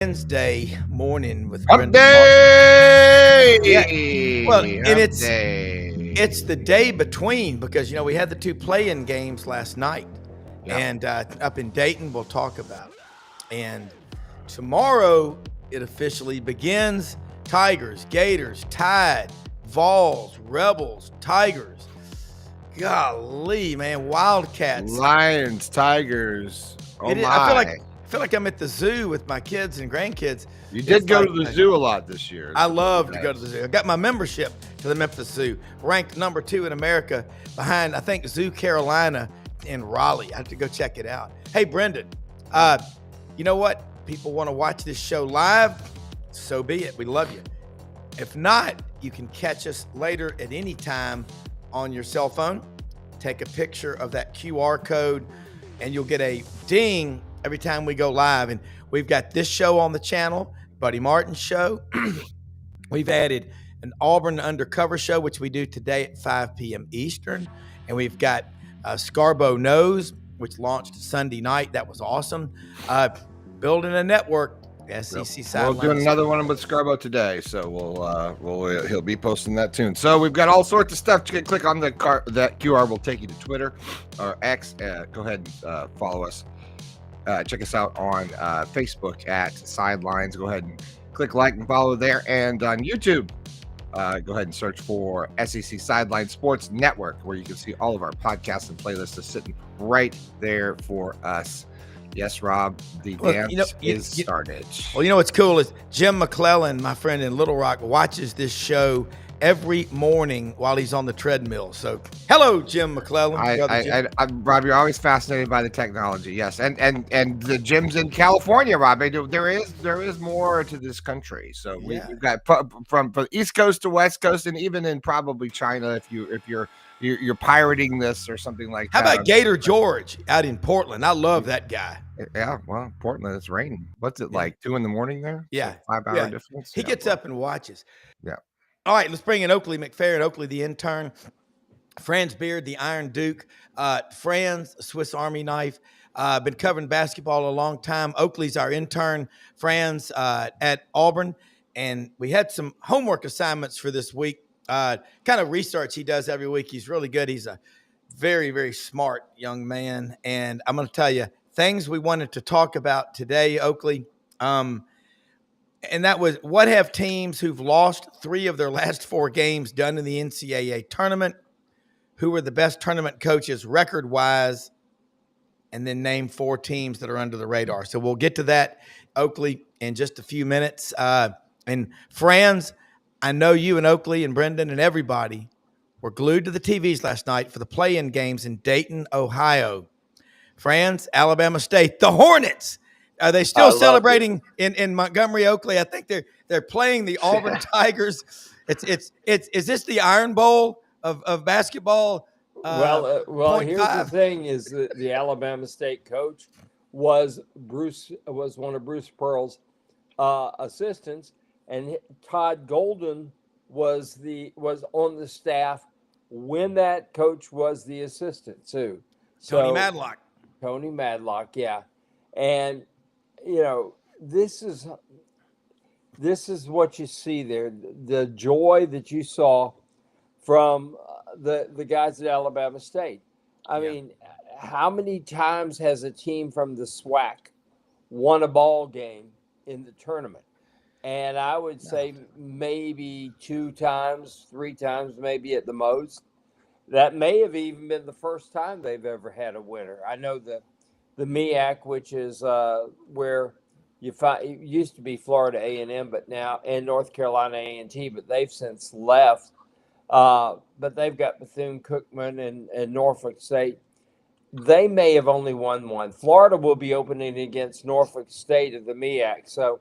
Wednesday morning with Hump Brenden Martin. Yeah, well, day! and Hump it's the day! day between because we had the two play-in games last night, Yep. and up in Dayton we'll talk about it. And tomorrow it officially begins. Tigers, Gators, Tide, Vols, Rebels, Tigers. Golly, man, Wildcats. Lions, Tigers. Oh I feel like my! I'm at the zoo with my kids and grandkids. You It's did go like to the zoo a lot this year. I love to go to the zoo. I got my membership to the Memphis Zoo, ranked number 2 in America behind, I think, Zoo Carolina in Raleigh. I have to go check it out. Hey, Brenden, you know what? People want to watch this show live, so be it. We love you. If not, you can catch us later at any time on your cell phone. Take a picture of that QR code, and you'll get a ding every time we go live. And we've got this show on the channel, Buddy Martin's show. We've added an Auburn Undercover show, which we do today at 5 p.m. Eastern. And we've got Scarborough Knows, which launched Sunday night. That was awesome. Building a network, SEC Sidelines. We're doing another one with Scarborough today, so he'll be posting that soon. So we've got all sorts of stuff. You can click on that QR will take you to Twitter or X. Go ahead and follow us. Check us out on Facebook at Sidelines. Go ahead and click like and follow there. And on YouTube, go ahead and search for SEC Sidelines Sports Network, where you can see all of our podcasts and playlists are sitting right there for us. Yes, Rob, the dance is started. Well, what's cool is Jim McClellan, my friend in Little Rock, watches this show every morning while he's on the treadmill. So, hello, Jim McClellan. Rob, you're always fascinated by the technology. Yes, and the gyms in California, Rob. There is more to this country. So we've got from East Coast to West Coast, and even in probably China, if you're pirating this or something like that. How about Gator George out in Portland? I love that guy. Yeah, well, Portland, it's raining. What's it like? 2 a.m. there? Yeah, so 5-hour difference. He gets up and watches. Yeah. All right, let's bring in Oakley, McFerrin, Oakley the intern, Franz Beard, the Iron Duke, Franz, Swiss Army knife. Been covering basketball a long time. Oakley's our intern, Franz at Auburn, and we had some homework assignments for this week. Kind of research he does every week. He's really good. He's a very, very smart young man, and I'm going to tell you things we wanted to talk about today, Oakley. And that was, what have teams who've lost 3 of their last 4 games done in the NCAA tournament? Who are the best tournament coaches record-wise? And then name 4 teams that are under the radar. So we'll get to that, Oakley, in just a few minutes. And Franz, I know you and Oakley and Brenden and everybody were glued to the TVs last night for the play-in games in Dayton, Ohio. Franz, Alabama State, the Hornets. Are they still celebrating in Montgomery, Oakley? I think they're playing the Auburn Tigers. Is this the Iron Bowl of basketball? Well, here's the thing: is that the Alabama State coach was one of Bruce Pearl's assistants, and Todd Golden was on the staff when that coach was the assistant too. Tony Madlock. Tony Madlock, yeah, and this is what you see there. The joy that you saw from the guys at Alabama State. I mean, how many times has a team from the SWAC won a ball game in the tournament? And I would say maybe 2 times, 3 times, maybe at the most. That may have even been the first time they've ever had a winner. I know the MEAC, which is where it used to be Florida A&M, but now, and North Carolina A&T, but they've since left. But they've got Bethune-Cookman and Norfolk State. They may have only won 1. Florida will be opening against Norfolk State at the MEAC. So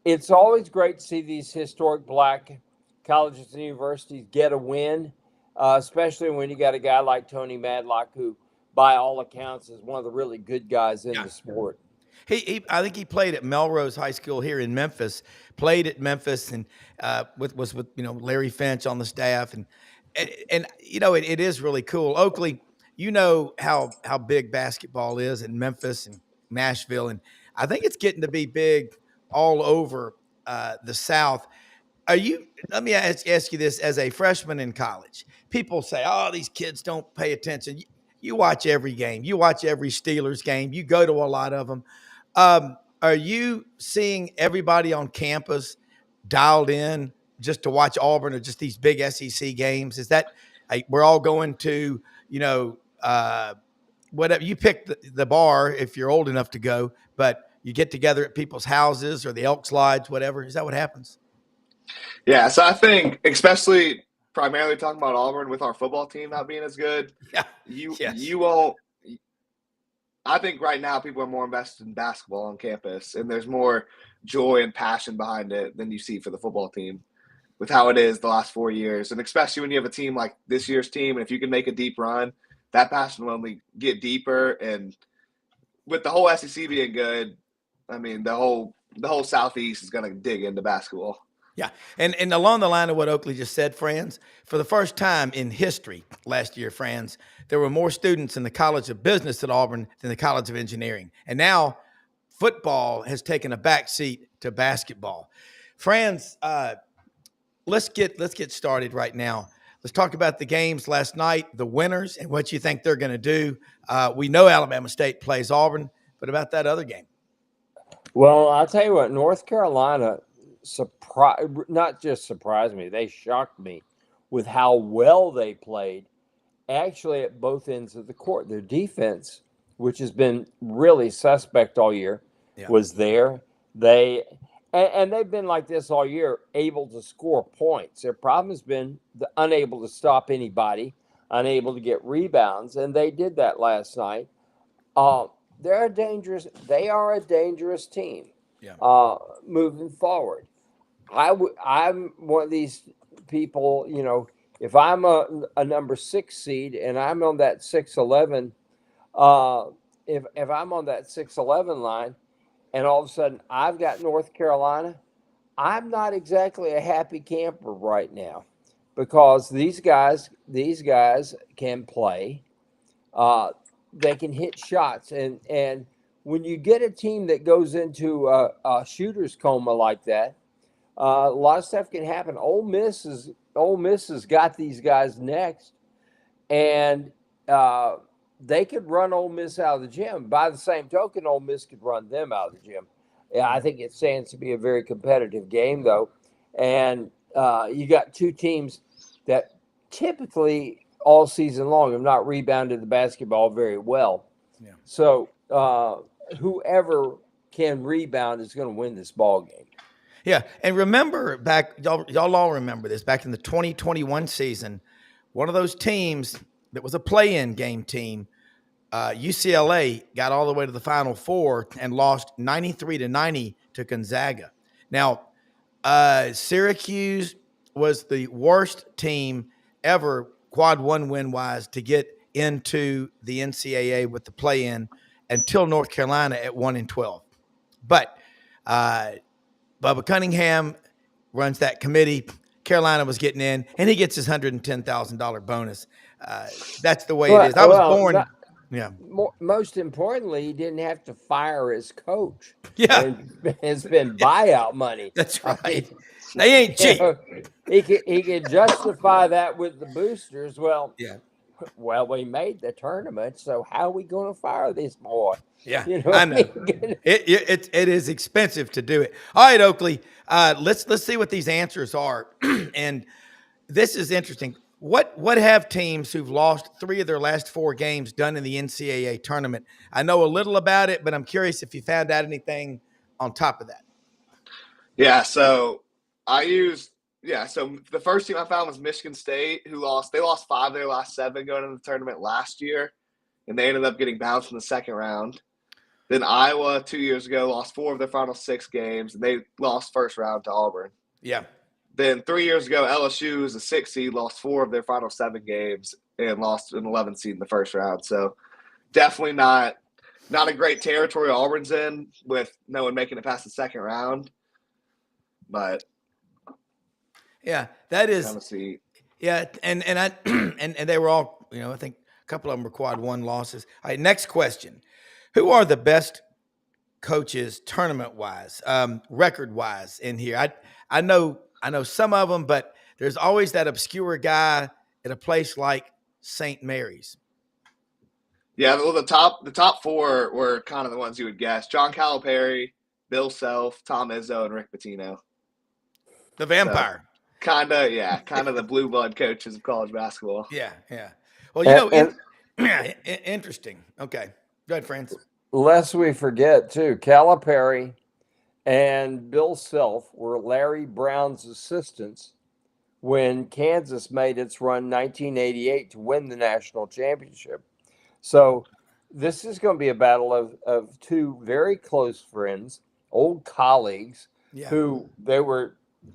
it's always great to see these historic black colleges and universities get a win, especially when you got a guy like Tony Madlock, who, by all accounts, is one of the really good guys in the sport. I think he played at Melrose High School here in Memphis. Played at Memphis and was with Larry Finch on the staff, and it is really cool. Oakley, how big basketball is in Memphis and Nashville, and I think it's getting to be big all over the South. Let me ask you this: as a freshman in college, people say, "Oh, these kids don't pay attention." You watch every game. You watch every Steelers game. You go to a lot of them. Are you seeing everybody on campus dialed in just to watch Auburn or just these big SEC games? Is that we're all going to, whatever you pick the bar if you're old enough to go, but you get together at people's houses or the Elk Slides, whatever. Is that what happens? Yeah, so I think, especially primarily talking about Auburn with our football team not being as good, Yeah. you won't. I think right now people are more invested in basketball on campus, and there's more joy and passion behind it than you see for the football team with how it is the last 4 years. And especially when you have a team like this year's team, and if you can make a deep run, that passion will only get deeper. And with the whole SEC being good, I mean, the whole Southeast is going to dig into basketball. Yeah, and along the line of what Oakley just said, friends, for the first time in history last year, friends, there were more students in the College of Business at Auburn than the College of Engineering. And now football has taken a back seat to basketball. Friends, let's get started right now. Let's talk about the games last night, the winners, and what you think they're going to do. We know Alabama State plays Auburn, but about that other game. Well, I'll tell you what, North Carolina not just surprised me, they shocked me with how well they played actually at both ends of the court. Their defense, which has been really suspect all year, was there. And they've been like this all year, able to score points. Their problem has been unable to stop anybody, unable to get rebounds, and they did that last night. They are a dangerous team. Moving forward. I'm one of these people, if I'm a number 6 seed and I'm on that 6-11, if I'm on that 6-11 line and all of a sudden I've got North Carolina, I'm not exactly a happy camper right now because these guys can play. They can hit shots. And when you get a team that goes into a shooter's coma like that, a lot of stuff can happen. Ole Miss has got these guys next, and they could run Ole Miss out of the gym. By the same token, Ole Miss could run them out of the gym. Yeah, I think it stands to be a very competitive game, though. And you got two teams that typically all season long have not rebounded the basketball very well. Yeah. So whoever can rebound is going to win this ball game. Yeah, and remember y'all all remember this, back in the 2021 season, one of those teams that was a play-in game team, UCLA got all the way to the Final Four and lost 93-90 to Gonzaga. Now, Syracuse was the worst team ever quad one win-wise to get into the NCAA with the play-in until North Carolina at 1-12. But Bubba Cunningham runs that committee. Carolina was getting in, and he gets his $110,000 bonus. That's the way it is. I was born. Most importantly, he didn't have to fire his coach. Yeah, it's been buyout money. That's right. I mean, they ain't cheap. He can justify that with the boosters. Well, yeah. Well, we made the tournament, so how are we going to fire this boy? Yeah, I know. It is expensive to do it. All right, Oakley, let's see what these answers are. And this is interesting. What have teams who've lost 3 of their last 4 games done in the NCAA tournament? I know a little about it, but I'm curious if you found out anything on top of that. Yeah, so so the first team I found was Michigan State, who lost 5 of their last 7 going into the tournament last year, and they ended up getting bounced in the second round. Then Iowa 2 years ago lost 4 of their final 6 games, and they lost first round to Auburn. Yeah. Then 3 years ago, LSU is a 6 seed, lost 4 of their final 7 games, and lost an 11 seed in the first round. So definitely not a great territory Auburn's in, with no one making it past the second round. But yeah, that is. Yeah, and they were all, I think a couple of them were quad one losses. All right, next question. Who are the best coaches tournament wise, record wise in here. I know some of them, but there's always that obscure guy at a place like St. Mary's. Yeah, well, the top four were kind of the ones you would guess: John Calipari, Bill Self, Tom Izzo, and Rick Pitino. The vampire. So, kind of the blue blood coaches of college basketball. Yeah. Well, interesting. Okay, go ahead, friends. Lest we forget too, Calipari and Bill Self were Larry Browne's assistants when Kansas made its run 1988 to win the national championship. So this is going to be a battle of two very close friends, old colleagues, who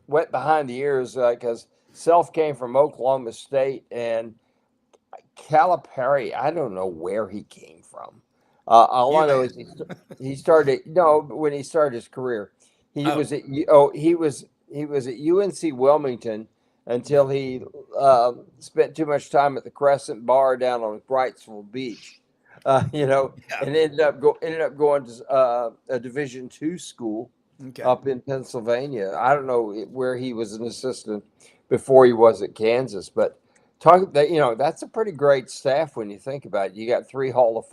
went behind the ears because Self came from Oklahoma State and Calipari, I don't know where he came from. All I know is he started when he started his career, he was at UNC Wilmington until he spent too much time at the Crescent Bar down on Wrightsville Beach, and ended up going to a Division II school up in Pennsylvania. I don't know where he was an assistant before he was at Kansas, but that's a pretty great staff when you think about it. You got 3 Hall of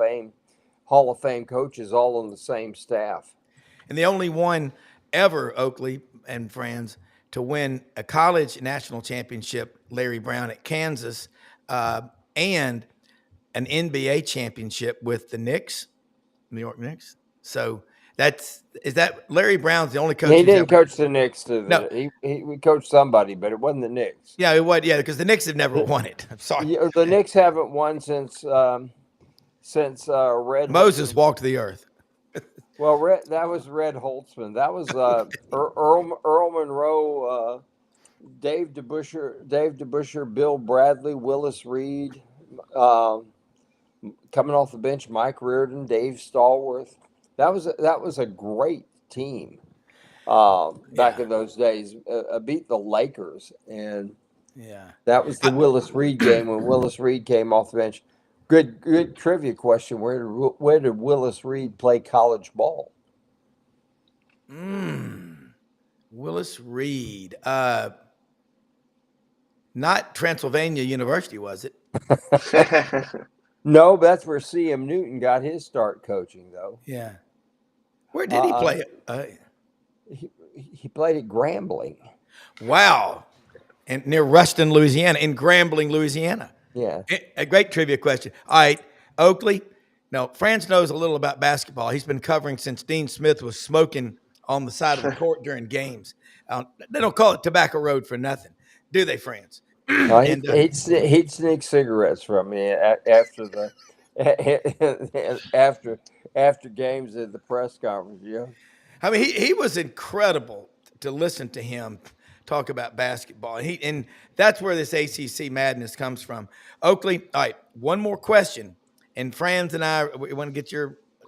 Fame coaches all on the same staff, and the only one ever, Oakley and friends, to win a college national championship, Larry Browne at Kansas, and an NBA championship with the Knicks, New York Knicks. So is that Larry Browne's the only coach? He didn't coach the Knicks. No, he coached somebody, but it wasn't the Knicks. Yeah, it was. Yeah, because the Knicks have never won it. I'm sorry. The Knicks haven't won since Red Moses walked the earth. Well, that was Red Holtzman. That was Earl Monroe, Dave DeBuscher, Bill Bradley, Willis Reed, coming off the bench, Mike Reardon, Dave Stallworth. That was a great team back in those days. Beat the Lakers, and that was the Willis Reed game when Willis Reed came off the bench. Good trivia question. Where did Willis Reed play college ball? Willis Reed. Not Transylvania University, was it? No, that's where C.M. Newton got his start coaching, though. Yeah. Where did he play it? He played at Grambling. Wow. And near Ruston, Louisiana, in Grambling, Louisiana. Yeah. A great trivia question. All right, Oakley. Now, Franz knows a little about basketball. He's been covering since Dean Smith was smoking on the side of the court during games. They don't call it Tobacco Road for nothing, do they, Franz? He'd sneak cigarettes from me after games at the press conference. Yeah. I mean, he was incredible to listen to him talk about basketball. And that's where this ACC madness comes from. Oakley, all right, one more question. And Franz and I, we want to get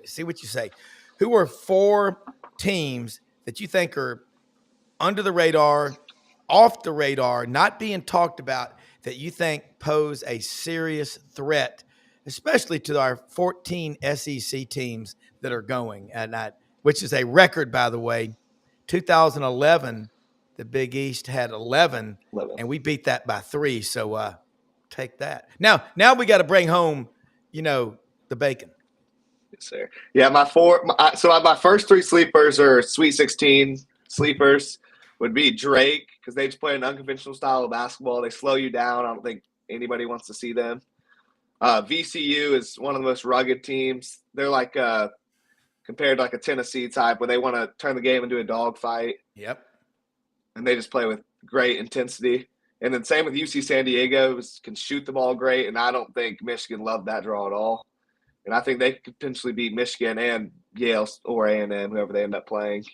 see what you say. Who are 4 teams that you think are under the radar, off the radar, not being talked about, that you think pose a serious threat, especially to our 14 SEC teams that are going, which is a record, by the way. 2011, the Big East had 11, and we beat that by 3. So take that. Now we got to bring home, the bacon. Yes, sir. Yeah, my first 3 sleepers are Sweet 16 sleepers. Would be Drake, because they just play an unconventional style of basketball. They slow you down. I don't think anybody wants to see them. VCU is one of the most rugged teams. They're like compared to like a Tennessee type, where they want to turn the game into a dogfight. Yep. And they just play with great intensity. And then same with UC San Diego, can shoot the ball great, and I don't think Michigan loved that draw at all. And I think they could potentially beat Michigan and Yale or A&M, whoever they end up playing.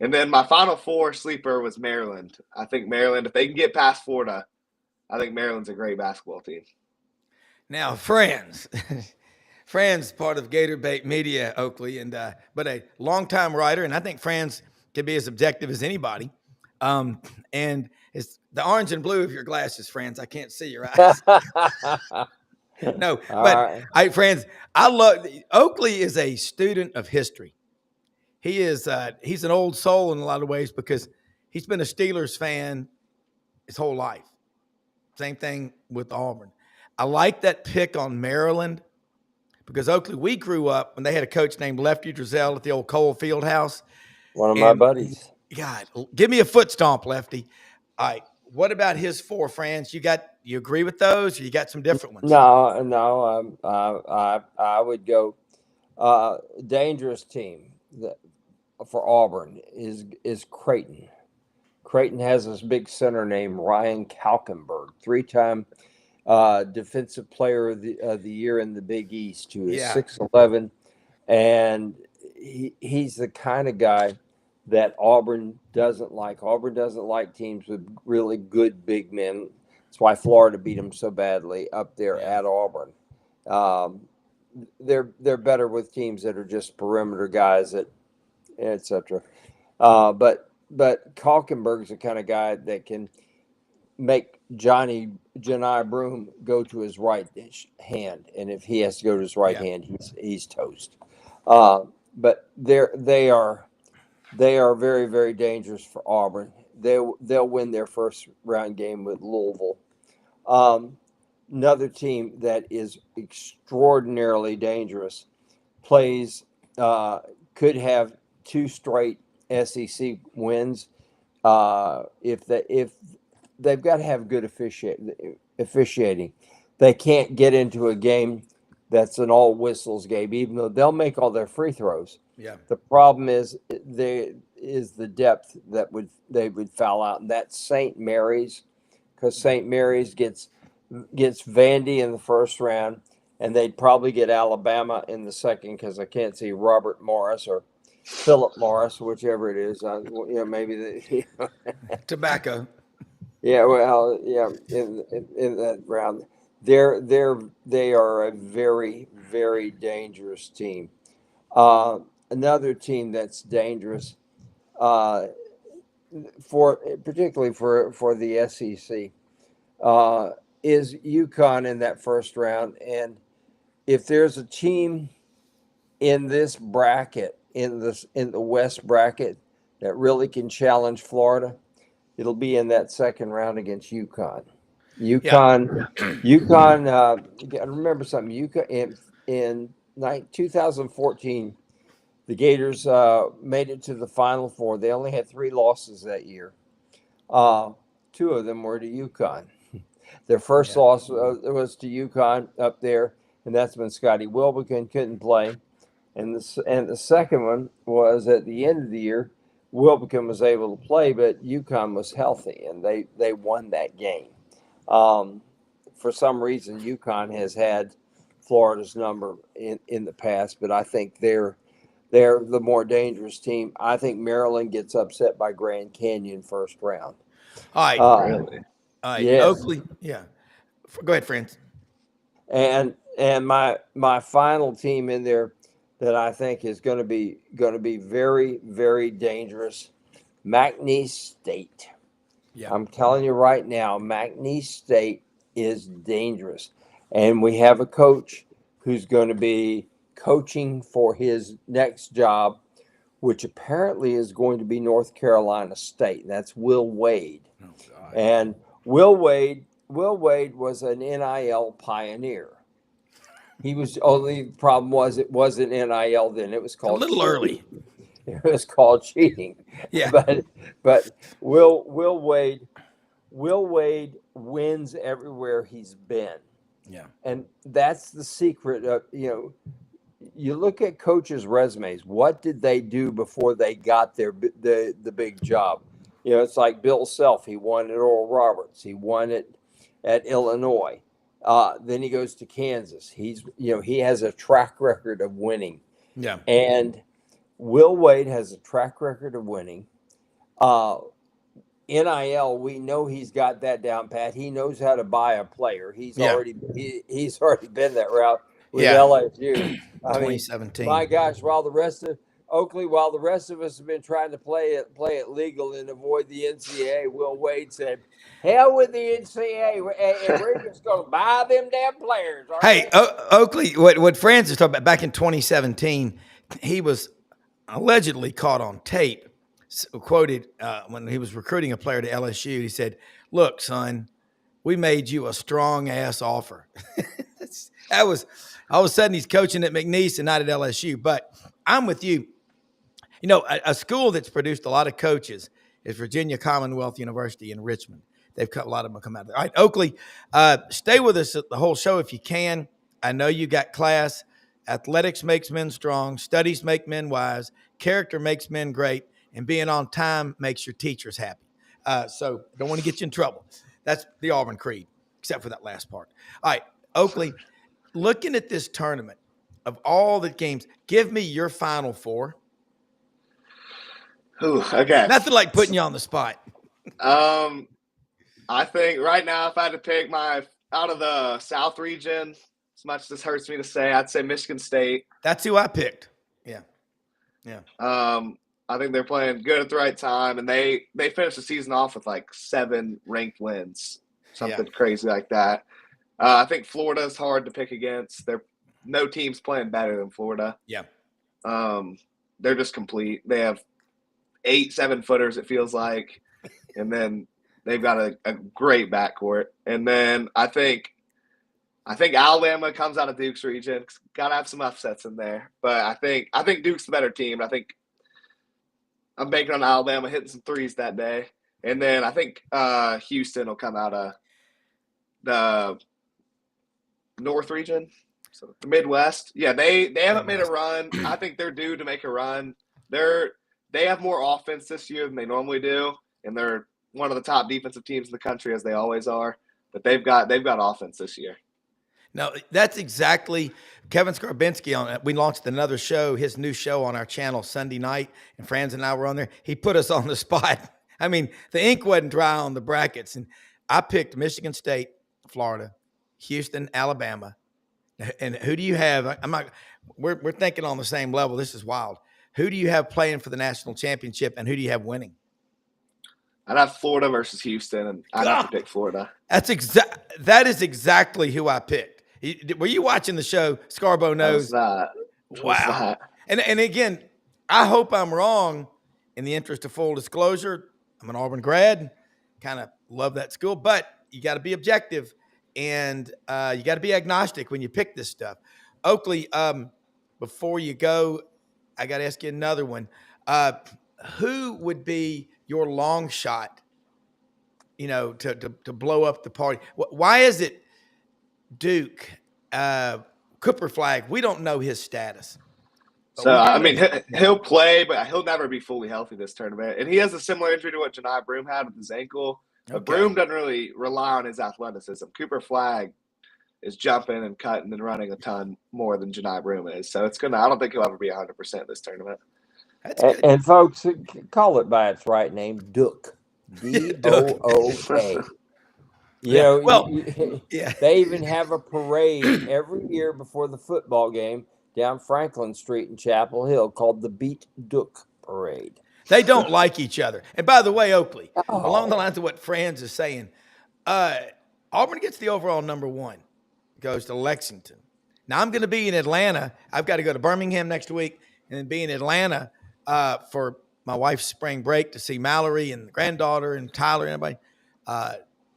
And then my final 4 sleeper was Maryland. I think Maryland, if they can get past Florida, I think Maryland's a great basketball team. Now, Franz, part of Gatorbait Media, Oakley, but a longtime writer, and I think Franz can be as objective as anybody. And it's the orange and blue of your glasses, Franz. I can't see your eyes. No, but Franz, I love Oakley is a student of history. He is. He's an old soul in a lot of ways because he's been a Steelers fan his whole life. Same thing with Auburn. I like that pick on Maryland because Oakley, we grew up when they had a coach named Lefty Drizel at the old Cole Field House. One of my buddies. God, give me a foot stomp, Lefty. All right. What about his 4 friends? You agree with those, or you got some different ones? No. I would go dangerous team for Auburn is Creighton. Creighton has this big center named Ryan Kalkenberg, 3-time defensive player of the year in the Big East, who is 6'11", and he's the kind of guy that Auburn doesn't like. Auburn doesn't like teams with really good big men. That's why Florida beat them so badly up there at Auburn. They're better with teams that are just perimeter guys, etc. But Kalkenberg's the kind of guy that can make Janai Broom go to his right hand, and if he has to go to his right hand, he's toast. But they are very, very dangerous for Auburn. They'll win their first round game with Louisville. Another team that is extraordinarily dangerous could have 2 straight SEC wins. If they've got to have good officiating, they can't get into a game that's an all whistles game, even though they'll make all their free throws. Yeah. The problem is the depth that they would foul out, and that's St. Mary's, because St. Mary's gets Vandy in the first round, and they'd probably get Alabama in the second, because I can't see Robert Morris or Philip Morris, whichever it is. Maybe Tobacco. Yeah, well, in that round, they are a very, very dangerous team. Another team that's dangerous, particularly for the SEC, is UConn in that first round. And if there's a team in this bracket, in the West bracket, that really can challenge Florida, it'll be in that second round against UConn. UConn. You got to remember something. UConn in 2014, the Gators made it to the Final Four. They only had 3 losses that year. 2 of them were to UConn. Their first loss was to UConn up there, and that's when Scotty Wilbekin couldn't play. And the second one was at the end of the year. Wilbekin was able to play, but UConn was healthy, and they won that game. For some reason, UConn has had Florida's number in the past, but I think they're the more dangerous team. I think Maryland gets upset by Grand Canyon first round. All right. Really? All right. Yes. Oakley. Yeah. Go ahead, friends. And my final team in there that I think is going to be very, very dangerous, McNeese State. Yeah. I'm telling you right now, McNeese State is dangerous. And we have a coach who's going to be coaching for his next job, which apparently is going to be North Carolina State. And that's Will Wade. Oh, God. And Will Wade was an NIL pioneer. He was only problem was it wasn't NIL then. It was called a little early. It was called cheating. Yeah. But Will Wade wins everywhere he's been. Yeah. And that's the secret of, you look at coaches' resumes. What did they do before they got the big job? It's like Bill Self. He won at Oral Roberts. He won it at Illinois. Then he goes to Kansas. He has a track record of winning. Yeah. And Will Wade has a track record of winning. NIL, we know he's got that down pat. He knows how to buy a player. He's already been that route with LSU. 2017. My gosh, while the rest of us have been trying to play it legal and avoid the NCAA, Will Wade said, "Hell with the NCAA, and we're just going to buy them damn players." Hey, Oakley, what Francis talked about back in 2017, he was allegedly caught on tape, quoted when he was recruiting a player to LSU. He said, "Look, son, we made you a strong ass offer." That was all of a sudden he's coaching at McNeese and not at LSU. But I'm with you. You know, a school that's produced a lot of coaches is Virginia Commonwealth University in Richmond. They've cut a lot of them come out of there. All right, Oakley, stay with us the whole show if you can. I know you got class. Athletics makes men strong. Studies make men wise. Character makes men great. And being on time makes your teachers happy. So don't want to get you in trouble. That's the Auburn creed, except for that last part. All right, Oakley, looking at this tournament, of all the games, give me your Final Four. Ooh, okay. Nothing like putting you on the spot. I think right now, if I had to pick out of the South region, as much as this hurts me to say, I'd say Michigan State. That's who I picked. Yeah. I think they're playing good at the right time, and they finished the season off with like 7 ranked wins, something crazy like that. I think Florida's hard to pick against. No team's playing better than Florida. Yeah. They're just complete. They have 8 7-footers, it feels like, and then they've got a great backcourt. And then I think Alabama comes out of Duke's region. Got to have some upsets in there, but I think Duke's the better team. I think I'm banking on Alabama hitting some threes that day, and then I think Houston will come out of the North region, so the Midwest. Yeah, they haven't made a run. I think they're due to make a run. They have more offense this year than they normally do, and they're one of the top defensive teams in the country, as they always are. But they've got offense this year. No, that's exactly Kevin Skarbinski on it. We launched another show, his new show on our channel Sunday night, and Franz and I were on there. He put us on the spot. I mean, the ink wasn't dry on the brackets, and I picked Michigan State, Florida, Houston, Alabama. And who do you have? We're thinking on the same level. This is wild. Who do you have playing for the national championship, and who do you have winning? I'd have Florida versus Houston, and I'd have to pick Florida. That is exactly who I picked. Were you watching the show? Scarbo knows. Wow. And again, I hope I'm wrong. In the interest of full disclosure, I'm an Auburn grad. Kind of love that school, but you got to be objective and you got to be agnostic when you pick this stuff. Oakley, before you go, I got to ask you another one. Who would be your long shot, to blow up the party? Why is it Duke, Cooper Flag? We don't know his status. So, I mean, he'll play, but he'll never be fully healthy this tournament. And he has a similar injury to what Janai Broome had with his ankle. But Broome doesn't really rely on his athleticism. Cooper Flag is jumping and cutting and running a ton more than Janai Broome is. So I don't think he'll ever be 100% this tournament. And folks, call it by its right name, Duke. D-O-O-K. They even have a parade every year before the football game down Franklin Street in Chapel Hill called the Beat Duke Parade. They don't like each other. And by the way, Oakley, along the lines of what Franz is saying, Auburn gets the overall number 1, goes to Lexington. Now, I'm going to be in Atlanta. I've got to go to Birmingham next week and then be in Atlanta for my wife's spring break to see Mallory and the granddaughter and Tyler and everybody.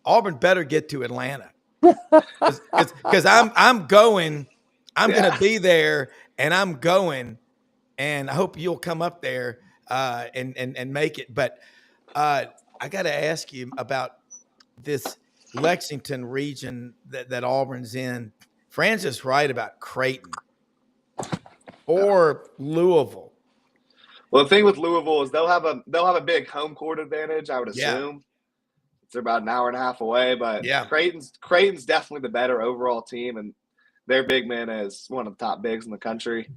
Auburn better get to Atlanta because I'm going. I'm going to be there, and I'm going, and I hope you'll come up there and make it. But I got to ask you about this Lexington region that Auburn's in. Franz is right about Creighton or Louisville. Well, the thing with Louisville is they'll have a big home court advantage, I would assume. It's about an hour and a half away, but Creighton's definitely the better overall team, and their big man is one of the top bigs in the country.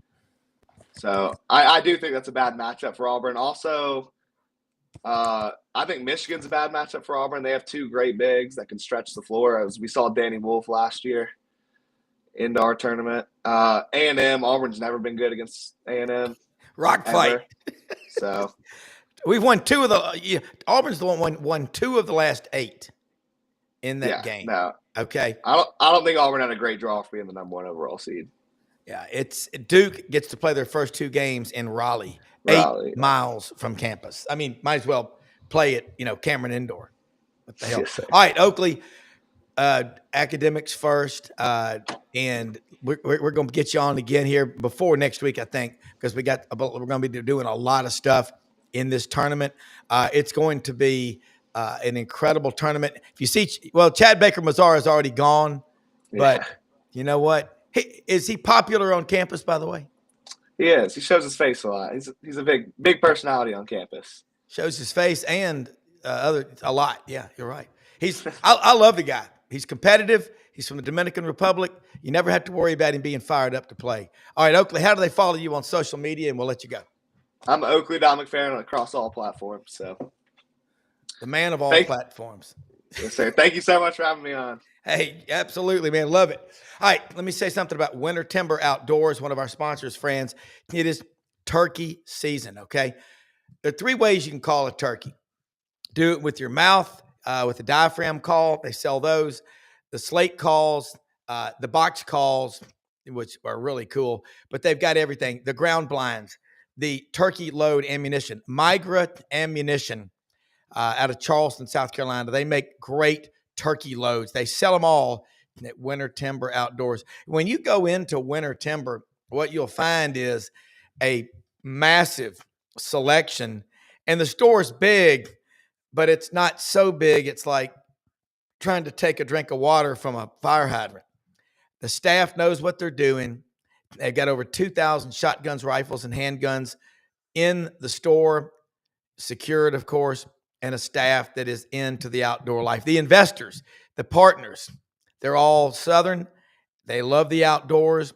So I do think that's a bad matchup for Auburn. Also, I think Michigan's a bad matchup for Auburn. They have 2 great bigs that can stretch the floor, as we saw Danny Wolf last year into our tournament. A&M, Auburn's never been good against A&M. Rock fight. So we've won 2 of the Auburn's the one won 2 of the last 8 in that game. No. Okay. I don't think Auburn had a great draw for being the number 1 overall seed. Yeah, it's Duke gets to play their first 2 games in Raleigh Raleigh. 8 miles from campus. I mean, might as well play at, Cameron Indoor. What the hell? Yes, sir. All right, Oakley, academics first. And we're going to get you on again here before next week, I think, because we're going to be doing a lot of stuff in this tournament. It's going to be an incredible tournament. If you see, Chad Baker-Mazara is already gone, but you know what? Is he popular on campus, by the way? He is. He shows his face a lot. He's a big personality on campus. Shows his face and a lot. Yeah, you're right. I love the guy. He's competitive. He's from the Dominican Republic. You never have to worry about him being fired up to play. All right, Oakley, how do they follow you on social media? And we'll let you go. I'm Oakley.McFerrin across all platforms. So the man of all platforms. Yes, sir. Thank you so much for having me on. Hey, absolutely, man. Love it. All right, let me say something about Winter Timber Outdoors, one of our sponsors, friends. It is turkey season, okay? There are 3 ways you can call a turkey. Do it with your mouth, with the diaphragm call. They sell those. The slate calls, the box calls, which are really cool, but they've got everything. The ground blinds, the turkey load ammunition, Migra Ammunition out of Charleston, South Carolina. They make great turkey loads. They sell them all at Winter Timber Outdoors. When you go into Winter Timber, what you'll find is a massive selection, and the store's big, but it's not so big. It's like trying to take a drink of water from a fire hydrant. The staff knows what they're doing. They've got over 2,000 shotguns, rifles, and handguns in the store, secured, of course, and a staff that is into the outdoor life. The investors, the partners, they're all Southern. They love the outdoors,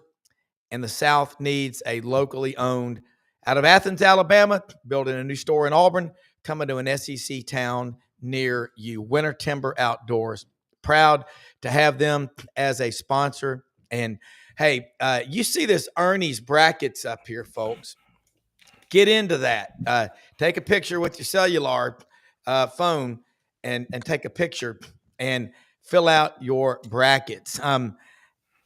and the South needs a locally owned, out of Athens, Alabama, building a new store in Auburn, coming to an SEC town near you. Winter Timber Outdoors. Proud to have them as a sponsor. And hey, you see this Ernie's brackets up here, folks. Get into that. Take a picture with your cellular phone and take a picture and fill out your brackets.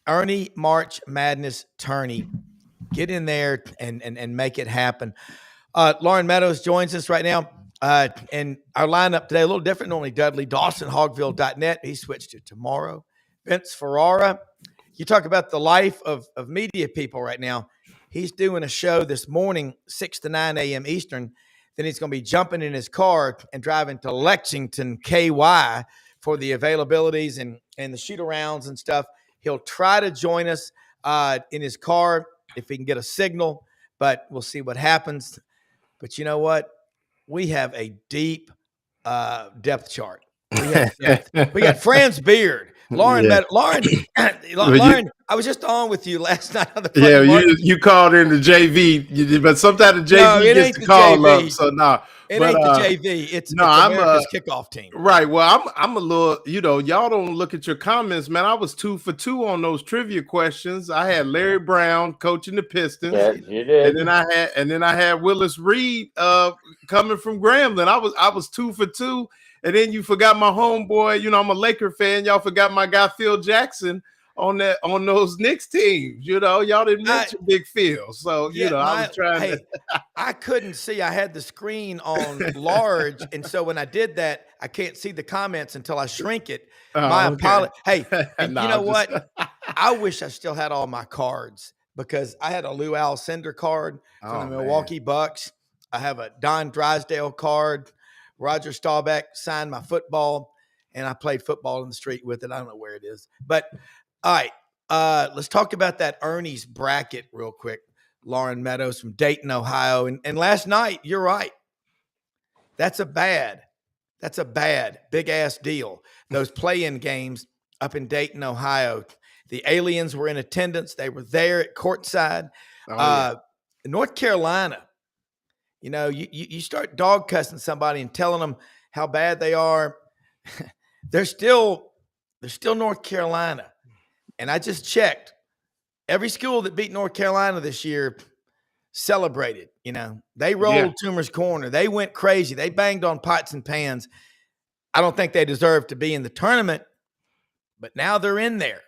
Ernie March Madness Tourney. Get in there and make it happen. Loren Meadows joins us right now. And our lineup today, a little different. Normally Dudley Dawson, Hogville.net. He switched to tomorrow. Vince Ferrara. You talk about the life of media people right now. He's doing a show this morning, 6 to 9 a.m. Eastern. Then he's going to be jumping in his car and driving to Lexington, KY, for the availabilities and the shoot-arounds and stuff. He'll try to join us in his car if he can get a signal, but we'll see what happens. But you know what? We have a deep depth chart. We have depth. We got Franz Beard, Loren. Yeah. Loren. I was just on with you last night on the. Yeah, you called in the JV, but sometimes the JV gets the call JV. up. So no, it ain't the JV. It's America's kickoff team. Right. Well, I'm a little. Y'all don't look at your comments, man. I was 2 for 2 on those trivia questions. I had Larry Browne coaching the Pistons. Yeah, you did. And then I had Willis Reed coming from Grambling. I was 2 for 2. And then you forgot my homeboy. I'm a Laker fan. Y'all forgot my guy Phil Jackson on those Knicks teams. Y'all didn't mention Big Phil. So I was trying to. I couldn't see. I had the screen on large, and so when I did that, I can't see the comments until I shrink it. My apology. Hey, and you know what? I wish I still had all my cards because I had a Lou Alcindor card from the Milwaukee Bucks. I have a Don Drysdale card. Roger Staubach signed my football, and I played football in the street with it. I don't know where it is. But, all right, let's talk about that Ernie's bracket real quick. Loren Meadows from Dayton, Ohio. And last night, you're right. That's a bad, big-ass deal. Those play-in games up in Dayton, Ohio. The aliens were in attendance. They were there at courtside. North Carolina. You start dog cussing somebody and telling them how bad they are. They're still North Carolina. And I just checked. Every school that beat North Carolina this year celebrated. They rolled Toomer's Corner. They went crazy. They banged on pots and pans. I don't think they deserve to be in the tournament, but now they're in there.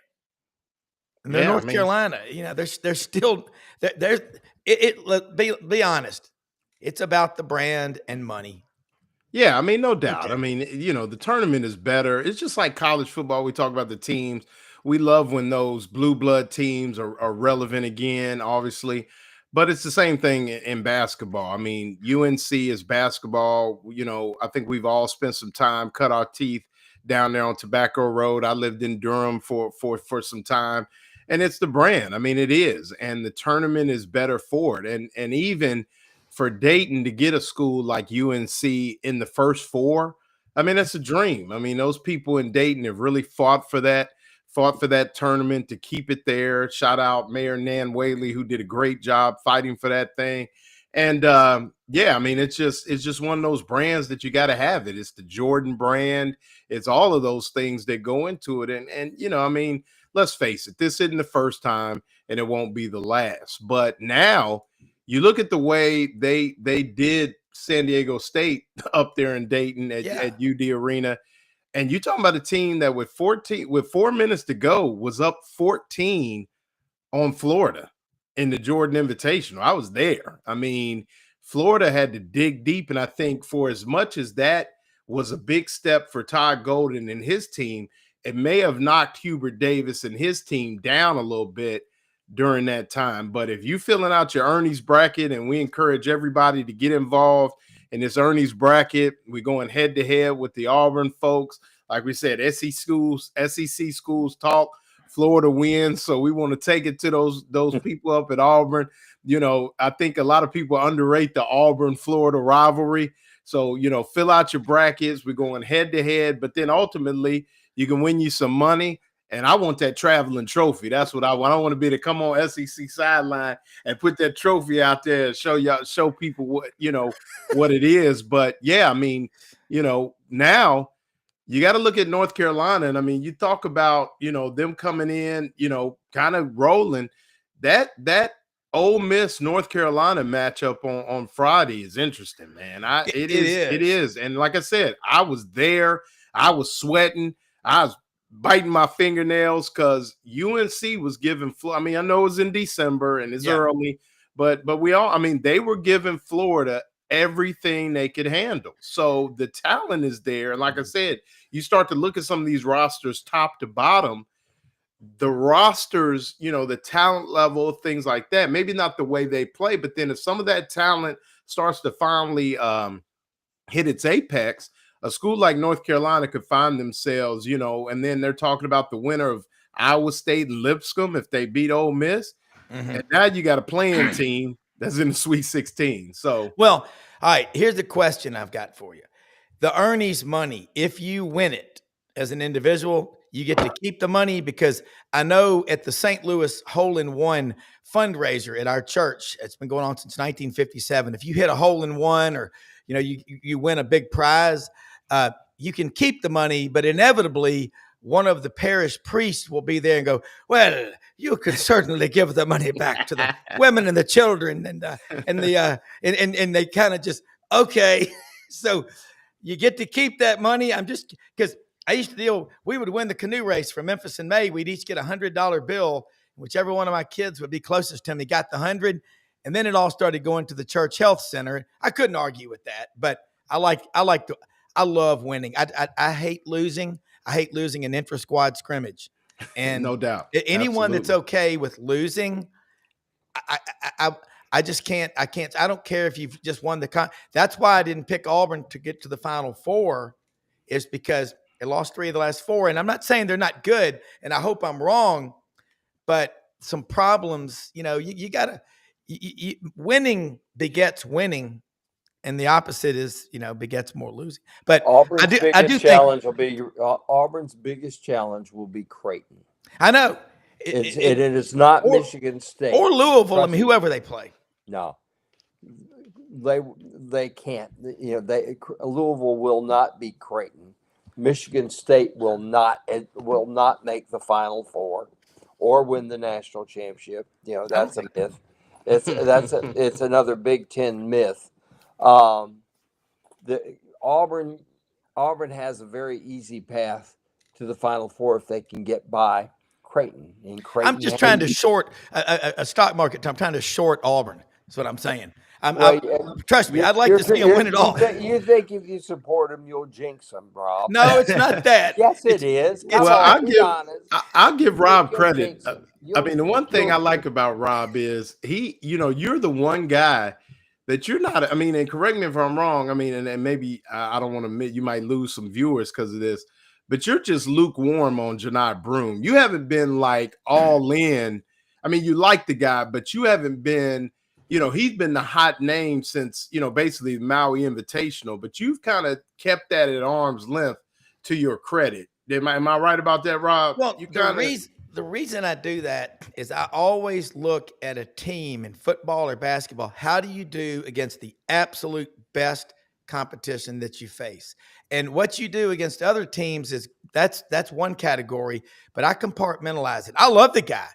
And they're North Carolina. They're still. Be honest. It's about the brand and money. Yeah, I mean, no doubt. Okay. I mean, the tournament is better. It's just like college football. We talk about the teams. We love when those blue blood teams are relevant again, obviously. But it's the same thing in basketball. I mean, UNC is basketball. I think we've all spent some time, cut our teeth down there on Tobacco Road. I lived in Durham for some time. And it's the brand. I mean, it is. And the tournament is better for it. And even for Dayton to get a school like UNC in the first four, I mean, that's a dream. I mean, those people in Dayton have really fought for that tournament to keep it there. Shout out Mayor Nan Whaley, who did a great job fighting for that thing. And yeah, I mean, it's just one of those brands that you got to have it. It's the Jordan brand. It's all of those things that go into it. And I mean, let's face it, this isn't the first time and it won't be the last. But now you look at the way they did San Diego State up there in Dayton at UD Arena, and you talking about a team that with 4 minutes to go was up 14 on Florida in the Jordan Invitational. I was there. I mean, Florida had to dig deep, and I think for as much as that was a big step for Todd Golden and his team, it may have knocked Hubert Davis and his team down a little bit during that time. But if you filling out your Ernie's bracket, and we encourage everybody to get involved in this Ernie's bracket, we're going head to head with the Auburn folks. Like we said, SEC schools talk, Florida wins. So we want to take it to those people up at Auburn. I think a lot of people underrate the Auburn-Florida rivalry. So, fill out your brackets. We're going head to head, but then ultimately you can win you some money. And I want that traveling trophy. That's what I want. I want to be able to come on SEC sideline and put that trophy out there and show people what it is. But yeah, I mean, now you got to look at North Carolina. And I mean, you talk about, them coming in, kind of rolling. That Ole Miss North Carolina matchup on Friday is interesting, man. It is. And like I said, I was there. I was sweating. I was biting my fingernails because UNC was giving. I mean, I know it was in December and it's early, but they were giving Florida everything they could handle. So the talent is there. And like I said, you start to look at some of these rosters top to bottom, the rosters, the talent level, things like that, maybe not the way they play, but then if some of that talent starts to finally hit its apex, a school like North Carolina could find themselves, and then they're talking about the winner of Iowa State and Lipscomb if they beat Ole Miss. Mm-hmm. And now you got a playing team that's in the Sweet 16. So, well, all right, here's the question I've got for you. The Ernie's money, if you win it as an individual, you get to keep the money, because I know at the St. Louis hole-in-one fundraiser at our church, it's been going on since 1957. If you hit a hole-in-one or, you win a big prize, you can keep the money, but inevitably one of the parish priests will be there and go, well, you could certainly give the money back to the women and the children. And they kind of just, okay. So you get to keep that money. Because I used to we would win the canoe race from Memphis in May. We'd each get $100 bill, whichever one of my kids would be closest to me got the 100. And then it all started going to the church health center. I couldn't argue with that, but I love winning. I hate losing. I hate losing an intra-squad scrimmage. And no doubt. Anyone Absolutely. That's okay with losing, I just can't. I don't care if you've just won that's why I didn't pick Auburn to get to the Final Four, is because they lost 3 of the last 4. And I'm not saying they're not good, and I hope I'm wrong, but some problems, you got to winning begets winning. And the opposite is, begets more losing. But Auburn's biggest challenge will be Creighton. I know. It is not Michigan State or Louisville. I mean, whoever they play. No, they can't. Louisville will not beat Creighton. Michigan State will not make the Final Four or win the national championship. That's a myth. It's another Big Ten myth. The Auburn has a very easy path to the Final Four if they can get by Creighton. I'm just trying to short a stock market. I'm trying to short Auburn. That's what I'm saying. Trust me, I'd like to see them win it all. You think if you support them, you'll jinx them, Rob? No, it's not that. Yes, it is. Come Well, on, be honest. I'll give Rob You'll credit. jinx 'em. I mean, the one thing I You'll like about Rob is you're the one guy that you're not. I mean, and correct me if I'm wrong. I mean, and maybe I don't want to admit you might lose some viewers because of this, but you're just lukewarm on Janai Broome. You haven't been like all in. I mean, you like the guy, but you haven't been. He's been the hot name since basically Maui Invitational, but you've kind of kept that at arm's length to your credit. Am I right about that, Rob? Well, the reason I do that is I always look at a team in football or basketball. How do you do against the absolute best competition that you face? And what you do against other teams is that's one category, but I compartmentalize it. I love the guy.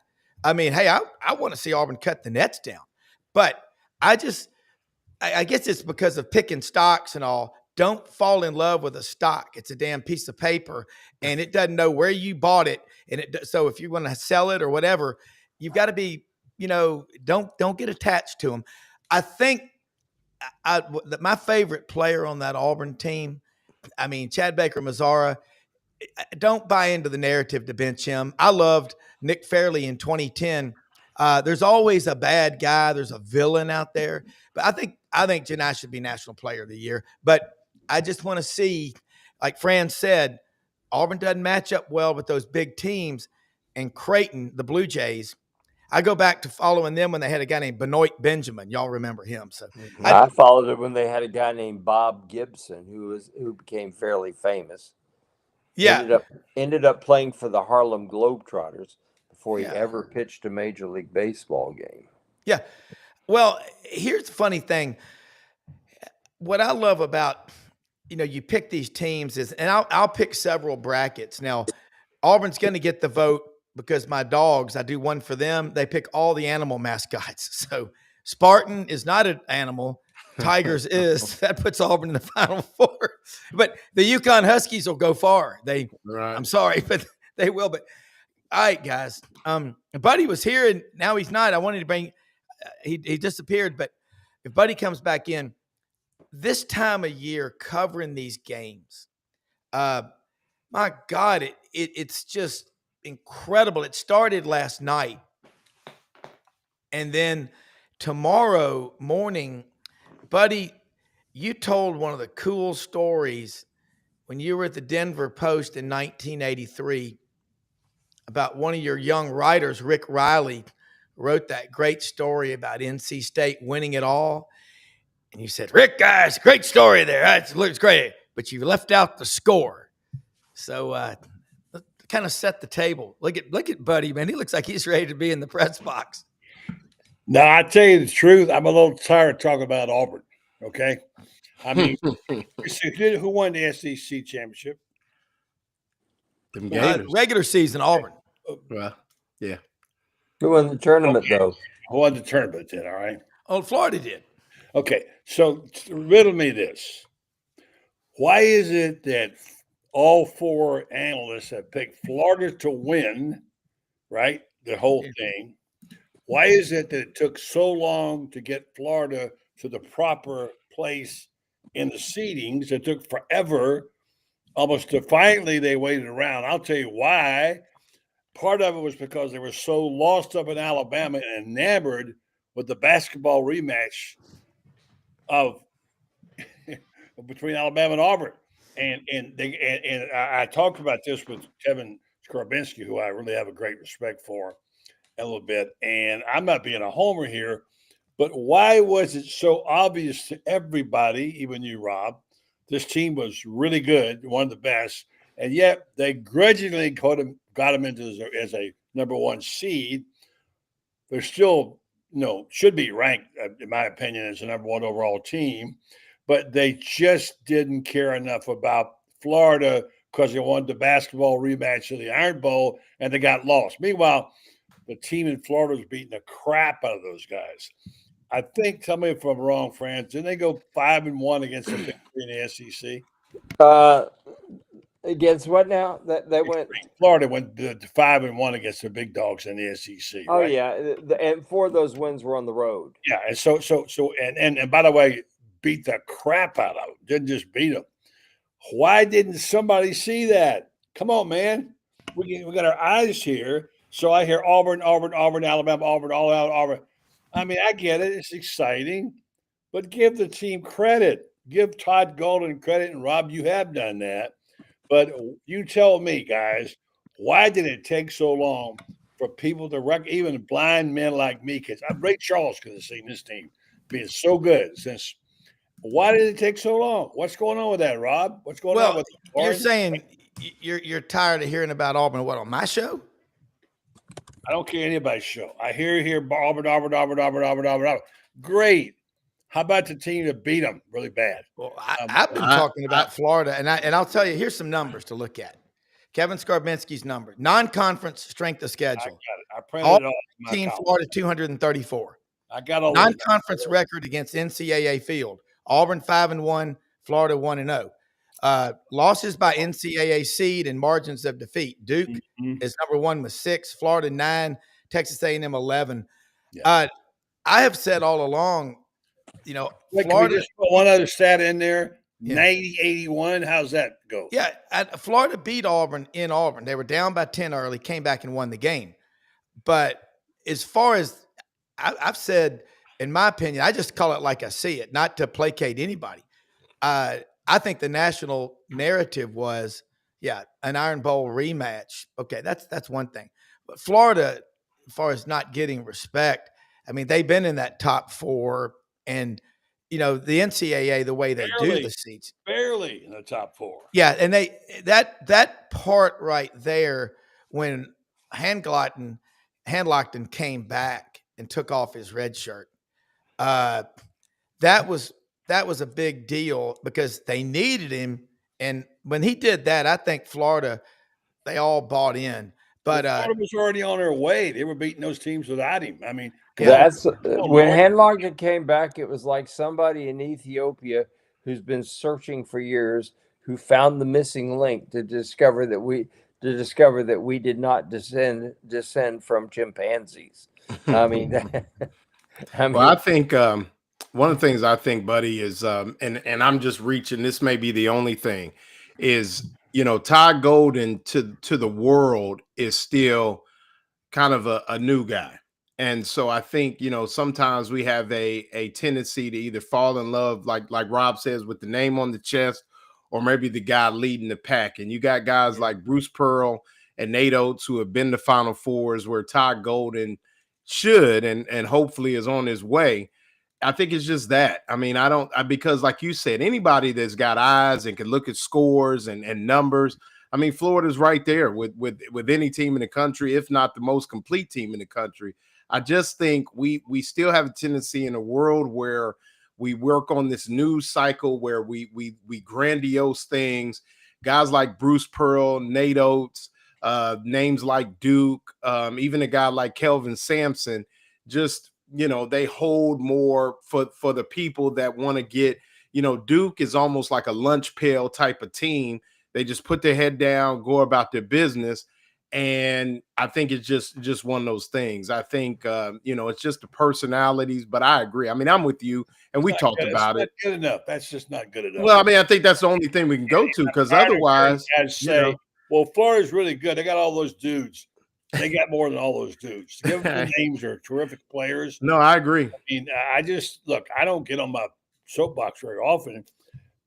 I mean, hey, I want to see Auburn cut the nets down, but I guess it's because of picking stocks and all. Don't fall in love with a stock. It's a damn piece of paper, and it doesn't know where you bought it. And so if you want to sell it or whatever, you've got to be, don't get attached to them. I think my favorite player on that Auburn team, I mean, Chad Baker-Mazara, don't buy into the narrative to bench him. I loved Nick Fairley in 2010. There's always a bad guy. There's a villain out there. But I think Janai should be National Player of the Year. But I just want to see, like Fran said, Auburn doesn't match up well with those big teams. And Creighton, the Blue Jays, I go back to following them when they had a guy named Benoit Benjamin. Y'all remember him. So I followed it when they had a guy named Bob Gibson who became fairly famous. Yeah. Ended up playing for the Harlem Globetrotters before he ever pitched a Major League Baseball game. Yeah. Well, here's the funny thing. What I love about, you pick these teams is, and I'll pick several brackets. Now, Auburn's going to get the vote because my dogs, I do one for them. They pick all the animal mascots. So Spartan is not an animal. Tigers is. That puts Auburn in the Final Four. But the Yukon Huskies will go far. I'm sorry, but they will. But all right, guys. Buddy was here and now he's not. I wanted to bring he disappeared, but if Buddy comes back in this time of year covering these games, my God, it's just incredible. It started last night. And then tomorrow morning, Buddy, you told one of the cool stories when you were at the Denver Post in 1983 about one of your young writers, Rick Riley, wrote that great story about NC State winning it all. And you said, Rick, guys, great story there. It looks great. But you left out the score. So kind of set the table. Look at Buddy, man. He looks like he's ready to be in the press box. No, I tell you the truth. I'm a little tired of talking about Auburn. Okay. I mean, who won the SEC championship? Regular season, Auburn. Well, yeah. Who won the tournament, though? Who won the tournament then? All right. Oh, Florida did. Okay. So riddle me this. Why is it that all four analysts have picked Florida to win, right? The whole thing. Why is it that it took so long to get Florida to the proper place in the seedings? It took forever. Almost defiantly, they waited around. I'll tell you why. Part of it was because they were so lost up in Alabama and enamored with the basketball rematch of between Alabama and Auburn. And I talked about this with Kevin Skorabinski, who I really have a great respect for a little bit. And I'm not being a homer here, but why was it so obvious to everybody, even you, Rob, this team was really good, one of the best, and yet they grudgingly got them into as a number one seed. They're still, should be ranked, in my opinion, as the number one overall team, but they just didn't care enough about Florida because they wanted the basketball rematch of the Iron Bowl, and they got lost. Meanwhile, the team in Florida was beating the crap out of those guys. I think, tell me if I'm wrong, Fran, didn't they go 5-1 against the big three in the SEC? Against what now? That they went. Florida went to 5-1 against the big dogs in the SEC. Oh right? yeah, and 4 of those wins were on the road. Yeah, and so and by the way, beat the crap out of them. Didn't just beat them. Why didn't somebody see that? Come on, man. We got our eyes here. So I hear Auburn, Alabama, Auburn. I mean, I get it. It's exciting, but give the team credit. Give Todd Golden credit, and Rob, you have done that. But you tell me, guys, why did it take so long for people to even blind men like me? Because Ray Charles could have seen this team being so good since. Why did it take so long? What's going on with that, Rob? What's going on with you're saying you're tired of hearing about Auburn? What, on my show? I don't care anybody's show. I hear Auburn. Great. How about the team that beat them really bad? Well, I've been talking about Florida, and I'll tell you, here's some numbers to look at. Kevin Skarbinski's number, non-conference strength of schedule. I got it. I printed it off. Team Florida 234. I got all non-conference record against NCAA field. Auburn 5-1, Florida 1-0. Losses by NCAA seed and margins of defeat. Duke is number 1 with 6, Florida 9, Texas A&M 11. Yeah. I have said all along, Florida. Just put one other stat in there. 90-81. How's that go? Yeah, Florida beat Auburn in Auburn. They were down by 10 early, came back and won the game. But as far as I've said, in my opinion, I just call it like I see it, not to placate anybody. I think the national narrative was, an Iron Bowl rematch. Okay, that's one thing. But Florida, as far as not getting respect, I mean, they've been in that top 4, and the NCAA, the way they do the seats, barely in the top 4. Yeah, and that part right there when Handlockton came back and took off his red shirt, that was a big deal because they needed him. And when he did that, I think Florida, they all bought in. But Florida was already on their way. They were beating those teams without him. I mean, that's when Handlockton came back. It was like somebody in Ethiopia who's been searching for years, who found the missing link to discover that we did not descend from chimpanzees. I mean, well, I think one of the things I think, buddy, is and I'm just reaching. This may be the only thing is. Todd Golden to the world is still kind of a new guy. And so I think, sometimes we have a tendency to either fall in love, like Rob says, with the name on the chest, or maybe the guy leading the pack. And you got guys like Bruce Pearl and Nate Oates who have been to Final Fours, where Todd Golden should and hopefully is on his way. I think it's just that. I mean, because like you said, anybody that's got eyes and can look at scores and numbers, I mean, Florida's right there with any team in the country, if not the most complete team in the country. I just think we still have a tendency in a world where we work on this news cycle where we grandiose things, guys like Bruce Pearl, Nate Oates, names like Duke, even a guy like Kelvin Sampson, just they hold more for the people that want to get, Duke is almost like a lunch pail type of team. They just put their head down, go about their business. And I think it's just one of those things. I think, it's just the personalities, but I agree. I mean, I'm with you and we talked about it. Good enough. That's just not good enough. Well, I mean, I think that's the only thing we can go to, because otherwise, well, Florida's really good. They got all those dudes. They got more than all those dudes. Give them the names are terrific players. No, I agree. I mean, I don't get on my soapbox very often.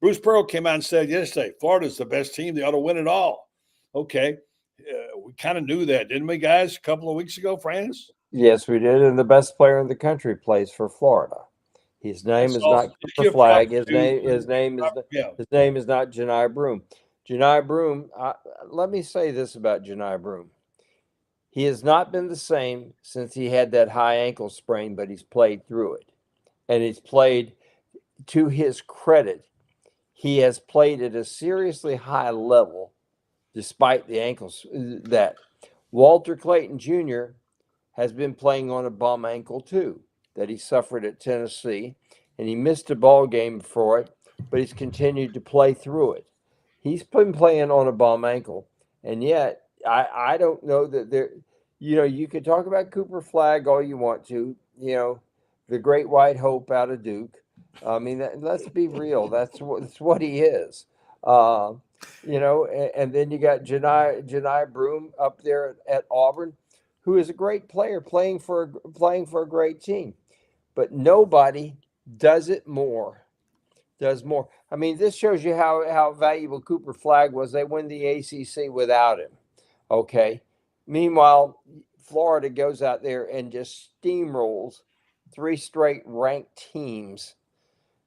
Bruce Pearl came out and said yesterday, Florida's the best team. They ought to win it all. Okay. We kind of knew that, didn't we, guys, a couple of weeks ago, friends? Yes, we did. And the best player in the country plays for Florida. His name is not Cooper Flag. His name is not Janai Broome. Janai Broome, let me say this about Janai Broome. He has not been the same since he had that high ankle sprain, but he's played through it. And he's played, to his credit, he has played at a seriously high level despite the ankles. That Walter Clayton Jr. has been playing on a bum ankle too, that he suffered at Tennessee, and he missed a ball game for it, but he's continued to play through it. He's been playing on a bum ankle, and yet I don't know that there. You can talk about Cooper Flagg all you want to. The great white hope out of Duke. I mean, let's be real. That's what he is. And then you got Janai Broome up there at Auburn, who is a great player playing for a great team, but nobody does it more. Does more. I mean, this shows you how valuable Cooper Flagg was. They win the ACC without him. Okay. Meanwhile, Florida goes out there and just steamrolls 3 straight ranked teams,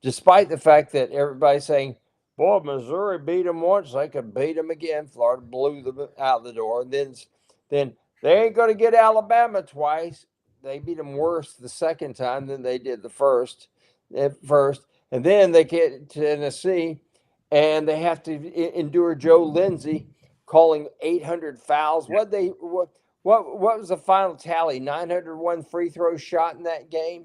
despite the fact that everybody's saying, boy, Missouri beat them once, they could beat them again. Florida blew them out the door. And then they ain't going to get Alabama twice. They beat them worse the second time than they did the first. And then they get to Tennessee, and they have to endure Joe Lindsey calling 800 fouls. What was the final tally? 901 free throw shot in that game.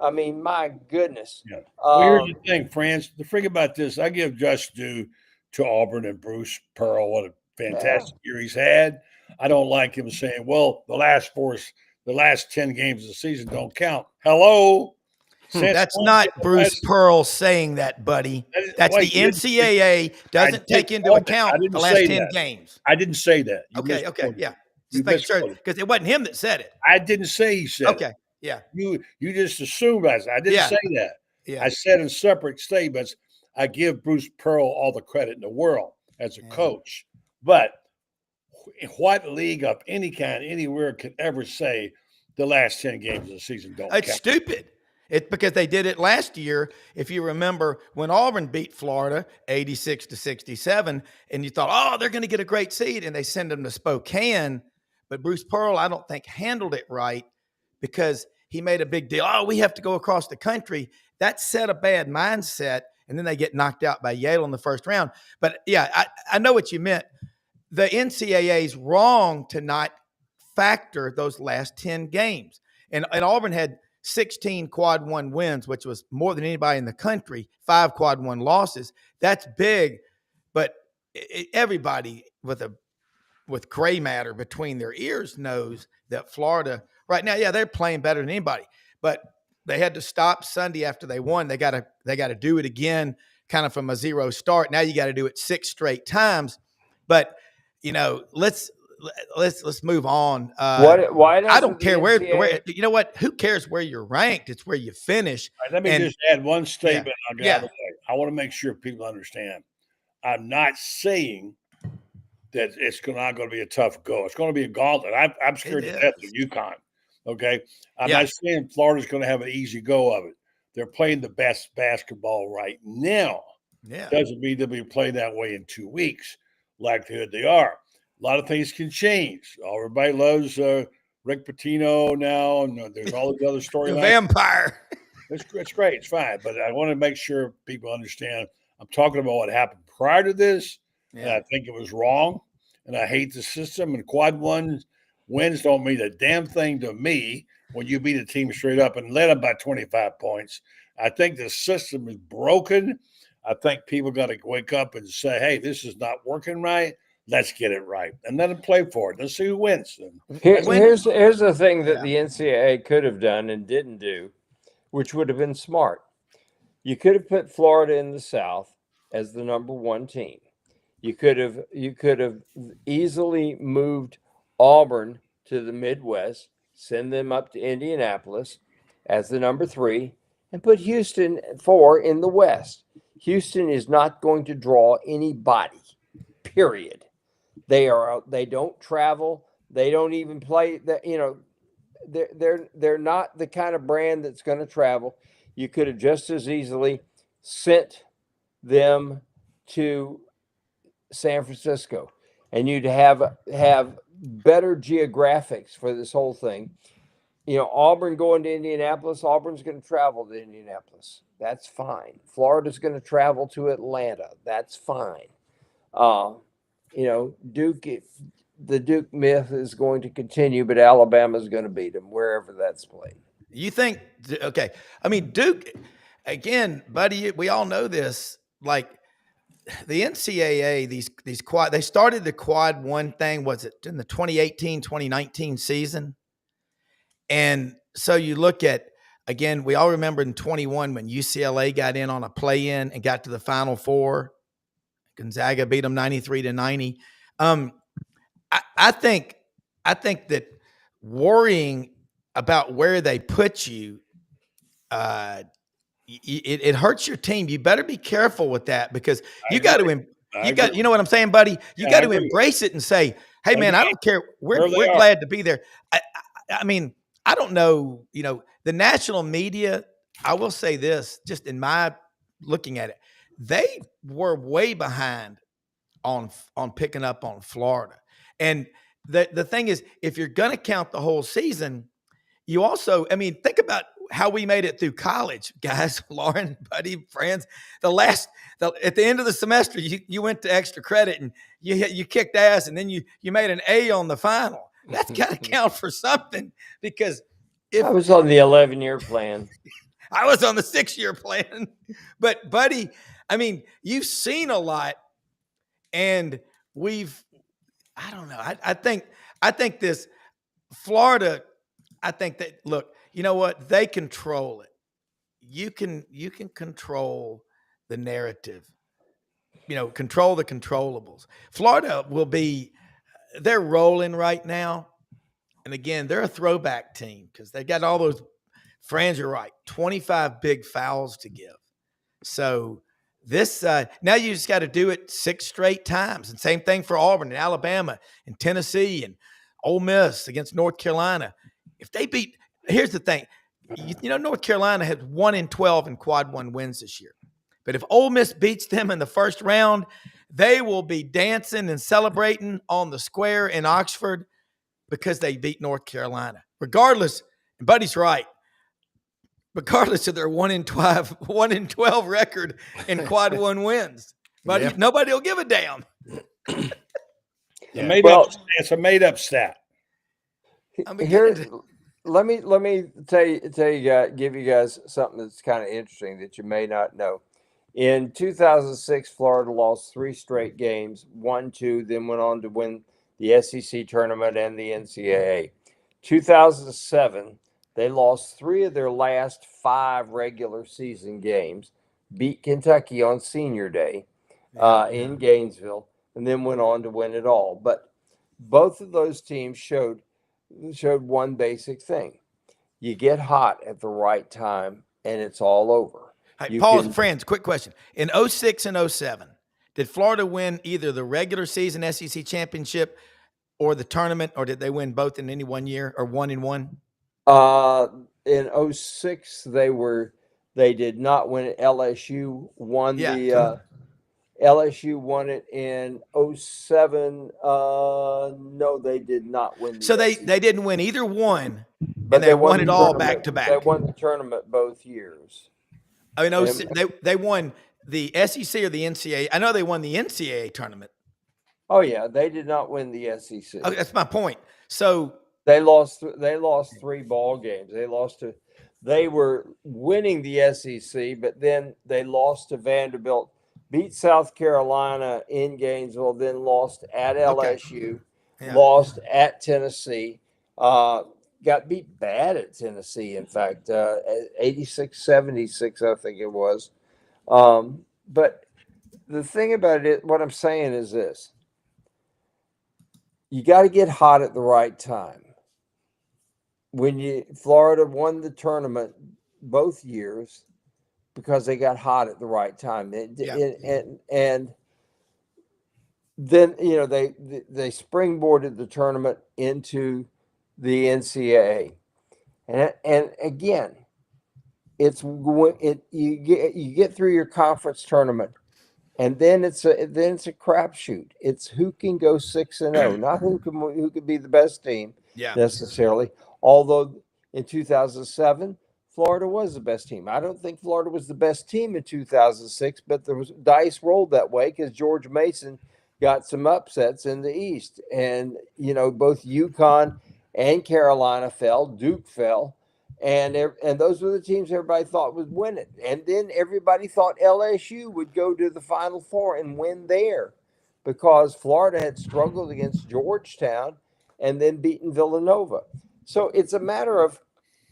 I mean, my goodness. Yeah. Well, here's the thing, France. The thing about this, I give just due to Auburn and Bruce Pearl. What a fantastic year he's had. I don't like him saying, well, the last 10 games of the season don't count. Hello. That's not Bruce Pearl saying that, buddy. That's the NCAA doesn't take into account the last 10 games. I didn't say that. Okay, yeah. Just make sure, because it wasn't him that said it. I didn't say he said it. Okay, yeah. You just assumed I didn't say that. Yeah. I said in separate statements, I give Bruce Pearl all the credit in the world as a coach. But what league of any kind, anywhere, could ever say the last 10 games of the season don't count? It's stupid. It's because they did it last year. If you remember when Auburn beat Florida 86-67, and you thought, oh, they're going to get a great seed, and they send them to Spokane. But Bruce Pearl, I don't think, handled it right because he made a big deal. Oh, we have to go across the country. That set a bad mindset, and then they get knocked out by Yale in the first round. But, yeah, I know what you meant. The NCAA is wrong to not factor those last 10 games. And Auburn had 16 quad one wins, which was more than anybody in the country, 5 quad one losses. That's big, but everybody with gray matter between their ears knows that Florida right now, yeah, they're playing better than anybody, but they had to stop Sunday after they won. They got to do it again, kind of from a zero start. Now you got to do it 6 straight times, but let's move on. Why I don't care where you know what? Who cares where you're ranked? It's where you finish. Right, let me just add one statement. I want to make sure people understand. I'm not saying that it's not going to be a tough go. It's going to be a gauntlet. I'm scared to death of UConn. Okay, I'm not saying Florida's going to have an easy go of it. They're playing the best basketball right now. Yeah, doesn't mean they'll be playing that way in 2 weeks, like they are. A lot of things can change. Everybody loves Rick Pitino now, and there's all these other storylines. The vampire. It's great. It's fine. But I want to make sure people understand I'm talking about what happened prior to this, and I think it was wrong, and I hate the system. And quad one wins don't mean a damn thing to me when you beat a team straight up and led them by 25 points. I think the system is broken. I think people got to wake up and say, hey, this is not working right. Let's get it right, and let them play for it. Let's see who wins. Here's the thing that the NCAA could have done and didn't do, which would have been smart. You could have put Florida in the South as the number 1 team. You could have easily moved Auburn to the Midwest, send them up to Indianapolis as the number 3, and put Houston 4 in the West. Houston is not going to draw anybody. Period. They don't travel. They don't even play. They're not the kind of brand that's going to travel. You could have just as easily sent them to San Francisco, and you'd have better geographics for this whole thing. Auburn going to Indianapolis. Auburn's going to travel to Indianapolis. That's fine. Florida's going to travel to Atlanta. That's fine. Duke, the Duke myth is going to continue, but Alabama's going to beat them wherever that's played. You think, okay. I mean, Duke, again, buddy, we all know this. Like, the NCAA, these quad, they started the quad one thing, was it in the 2018-2019 season? And so you look at, again, we all remember in 21 when UCLA got in on a play-in and got to the Final Four. Gonzaga beat them 93-90. I think that worrying about where they put you, it hurts your team. You better be careful with that, because you got to, you know what I'm saying, buddy? You got to embrace it and say, hey, man, I don't care. We're glad to be there. I mean, I don't know, the national media, I will say this, just in my looking at it, they were way behind on picking up on Florida. And the thing is, if you're going to count the whole season, you also, I mean, think about how we made it through college, guys, Loren, buddy, friends. At the end of the semester, you went to extra credit and you kicked ass, and then you made an A on the final. That's got to count for something, because I was on the 11-year plan. I was on the 6-year plan. But, buddy, I mean, you've seen a lot, and I don't know. I think this Florida, I think that, look, you know what? They control it. You can control the narrative, control the controllables. Florida they're rolling right now. And again, they're a throwback team because they got all those, Franz, you're right, 25 big fouls to give. So this, now you just got to do it 6 straight times. And same thing for Auburn and Alabama and Tennessee and Ole Miss against North Carolina. If they beat, here's the thing, North Carolina had 1-12 in quad one wins this year. But if Ole Miss beats them in the first round, they will be dancing and celebrating on the square in Oxford because they beat North Carolina. Regardless, and Buddy's right, regardless of their 1-12 record in quad one wins, buddy, nobody will give a damn. It's a made-up stat. Let me tell you guys, give you guys something that's kind of interesting that you may not know. In 2006, Florida lost 3 straight games, won 2, then went on to win the SEC tournament and the NCAA. 2007, they lost 3 of their last 5 regular season games, beat Kentucky on Senior Day in Gainesville, and then went on to win it all. But both of those teams showed one basic thing. You get hot at the right time, and it's all over. Hey, Paul's friends, quick question. In 06 and 07, did Florida win either the regular season SEC championship or the tournament, or did they win both in any one year, or 1 and 1? In 06, they did not win it. LSU won LSU won it in 07. No, they did not win. So they didn't win either one, but they won it all back to back. They won the tournament both years. I mean, they won the SEC or the NCAA. I know they won the NCAA tournament. Oh yeah, they did not win the SEC. Okay, that's my point. So they lost 3 ball games. They were winning the SEC, but then they lost to Vanderbilt, beat South Carolina in Gainesville, then lost at LSU, lost at Tennessee, got beat bad at Tennessee, in fact, 86-76, I think it was. But the thing about it, what I'm saying is this. You got to get hot at the right time. Florida won the tournament both years because they got hot at the right time. And then, they springboarded the tournament into the NCAA. And again, you get through your conference tournament, and then it's a crapshoot. It's who can go 6-0, not who can be the best team necessarily. Although in 2007, Florida was the best team. I don't think Florida was the best team in 2006, but there was dice rolled that way because George Mason got some upsets in the East, and both UConn and Carolina fell, Duke fell, and those were the teams everybody thought would win it. And then everybody thought LSU would go to the Final Four and win there, because Florida had struggled against Georgetown and then beaten Villanova. So it's a matter of,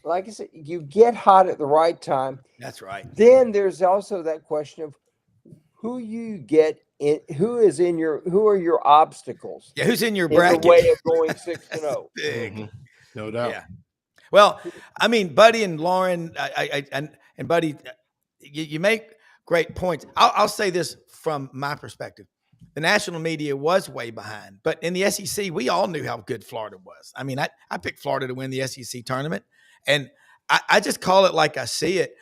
like I said, you get hot at the right time. That's right. Then there's also that question of who you get in, who are your obstacles Yeah, who's in your in bracket? the way of going 6-0. Big. Mhm. No doubt. Yeah. Well, I mean, Buddy and Loren, and Buddy, you make great points. I'll say this from my perspective. The national media was way behind, but in the SEC, we all knew how good Florida was. I mean, I picked Florida to win the SEC tournament, and I just call it like I see it.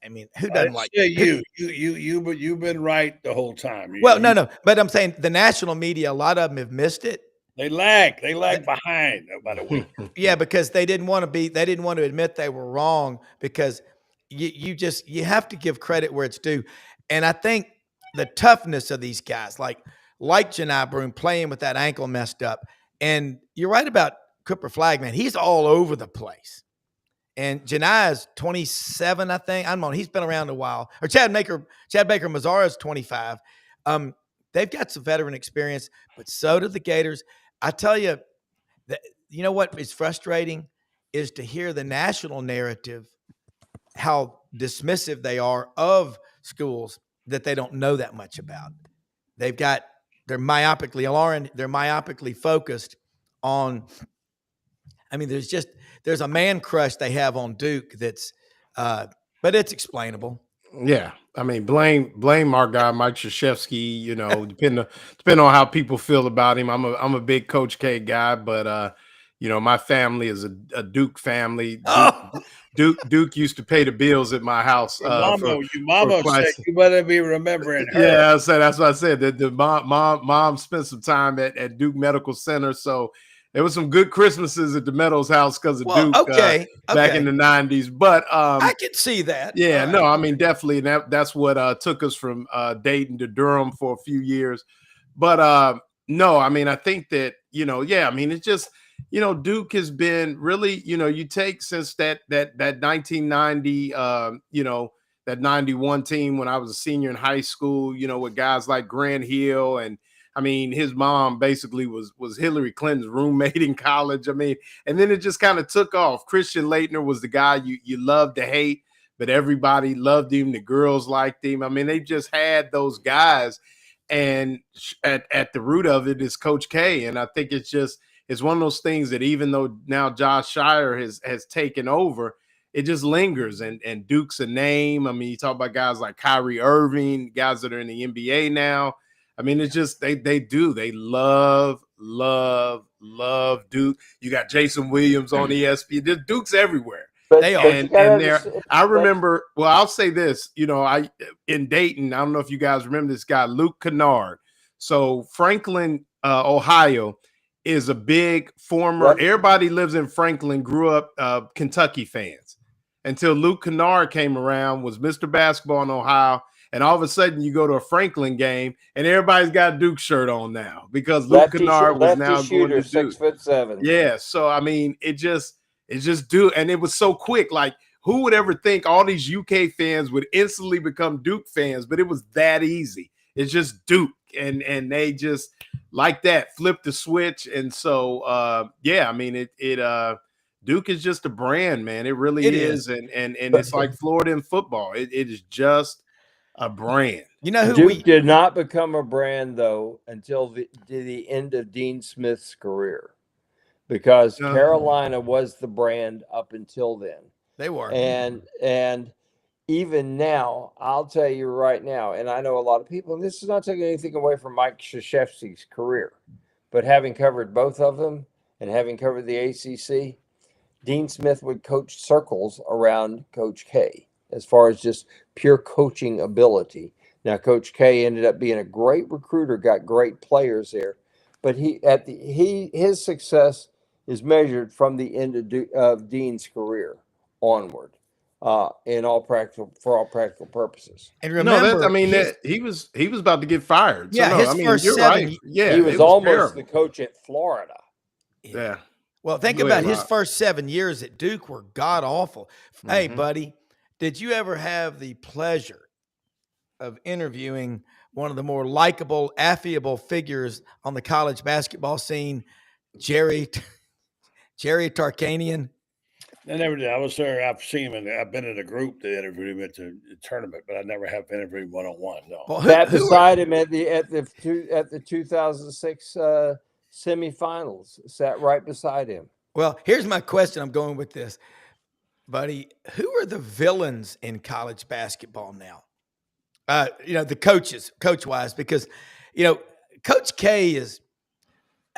I mean, who doesn't like you've been right the whole time. Well, no, but I'm saying the national media, a lot of them have missed it. They lag behind, by the way. Yeah, because they didn't want to admit they were wrong, because you have to give credit where it's due. And I think the toughness of these guys, like Janai Broome playing with that ankle messed up. And you're right about Cooper Flagman. He's all over the place. And Janai is 27, I think. I don't know. He's been around a while. Or Chad Baker Mazzara is 25. They've got some veteran experience, but so do the Gators. I tell you, you know what is frustrating is to hear the national narrative, how dismissive they are of schools that they don't know that much about. They're myopically focused on. I mean, there's a man crush they have on Duke that's, but it's explainable. Yeah, I mean, blame our guy Mike Krzyzewski. You know, depending on how people feel about him. I'm a big Coach K guy, but you know, my family is a Duke family. Duke used to pay the bills at my house. Your mama said you better be remembering her. Yeah, so that's what I said. The mom spent some time at Duke Medical Center, so there was some good Christmases at the Meadows house because of Duke back in the 90s. But I can see that. Yeah, right. No, I mean, definitely. That's what took us from Dayton to Durham for a few years. But no, I mean, I think that, you know, yeah, I mean, it's just, you know, Duke has been really, you know, you take since that 1990, you know, that 91 team when I was a senior in high school, you know, with guys like Grant Hill, and I mean, his mom basically was Hillary Clinton's roommate in college. I mean, and then it just kind of took off. Christian Laettner was the guy you loved to hate, but everybody loved him. The girls liked him. I mean, they just had those guys, and at the root of it is Coach K. And I think it's one of those things that even though now Josh Shire has taken over, it just lingers. And Duke's a name. I mean, you talk about guys like Kyrie Irving, guys that are in the NBA now. I mean, it's just they love Duke. You got Jason Williams on ESPN. There's Duke's everywhere. I remember. Well, I'll say this. You know, in Dayton, I don't know if you guys remember this guy, Luke Kennard. So Franklin, Ohio, is a big former. Right. Everybody lives in Franklin. Grew up Kentucky fans until Luke Kennard came around. Was Mr. Basketball in Ohio. And all of a sudden, you go to a Franklin game, and everybody's got a Duke shirt on now because Luke Kennard was now going to Duke. 6'7". Yeah, so I mean, it just Duke, and it was so quick. Like, who would ever think all these UK fans would instantly become Duke fans? But it was that easy. It's just Duke, and they just like that flipped the switch. And so, yeah, I mean, Duke is just a brand, man. It really is, and it's like Florida in football. It is just a brand. You know who Duke did not become a brand though until the end of Dean Smith's career, because Carolina was the brand up until then. They were, and even now, I'll tell you right now, and I know a lot of people, and this is not taking anything away from Mike Krzyzewski's career, but having covered both of them and having covered the ACC, Dean Smith would coach circles around Coach K as far as just pure coaching ability. Now, Coach K ended up being a great recruiter, got great players there, but his success is measured from the end of Dean's career onward, for all practical purposes. And remember, he was about to get fired. Yeah, so his first you're 7 right. Yeah, he was almost terrible. The coach at Florida. Yeah. Well, think Go about ahead, his Rob. first 7 years at Duke were god awful. Hey, Mhm. buddy, did you ever have the pleasure of interviewing one of the more likable, affable figures on the college basketball scene, Jerry Tarkanian? I never did. I was there. I've seen him, and I've been in a group that interviewed him at the tournament, but I never have interviewed one-on-one. No. Well, Sat who are, beside him at the 2006 semifinals. Sat right beside him. well, here's my question. I'm going with this, buddy. Who are the villains in college basketball now? The coaches, coach-wise, because, Coach K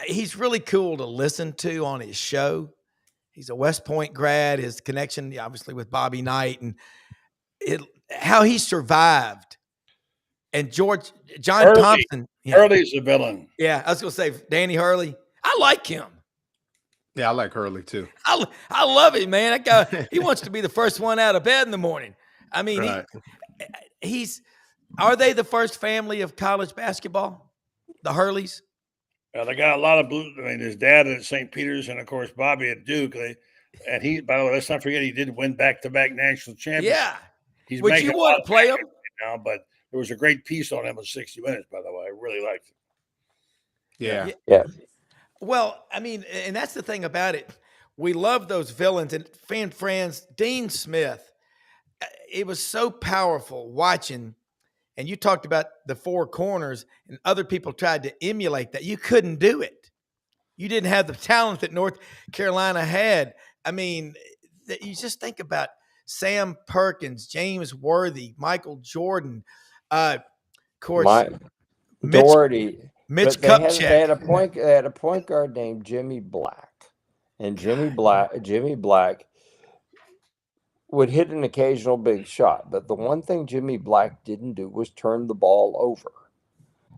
he's really cool to listen to on his show. He's a West Point grad. His connection, obviously, with Bobby Knight and how he survived. And John Hurley. Thompson. Hurley's a villain. Yeah, I was going to say Danny Hurley. I like him. Yeah, I like Hurley too. I love him, man. That guy, he wants to be the first one out of bed in the morning. I mean, Right. Are they the first family of college basketball? The Hurleys? They got a lot of blue. I mean, his dad at St. Peter's, and of course Bobby at Duke. And he, by the way, let's not forget he did win back-to-back national championships. Yeah. He's Would making you a want lot to of play money him? right now, but there was a great piece on him with 60 Minutes, by the way. I really liked it. Yeah. Yeah. Well, I mean, and that's the thing about it. We love those villains and friends. Dean Smith, it was so powerful watching. And you talked about the four corners, and other people tried to emulate that. You couldn't do it. You didn't have the talent that North Carolina had. I mean, you just think about Sam Perkins, James Worthy, Michael Jordan, of course, Doherty. Mitch But Kupchak. they had a point guard named Jimmy Black, and Jimmy Black would hit an occasional big shot. But the one thing Jimmy Black didn't do was turn the ball over.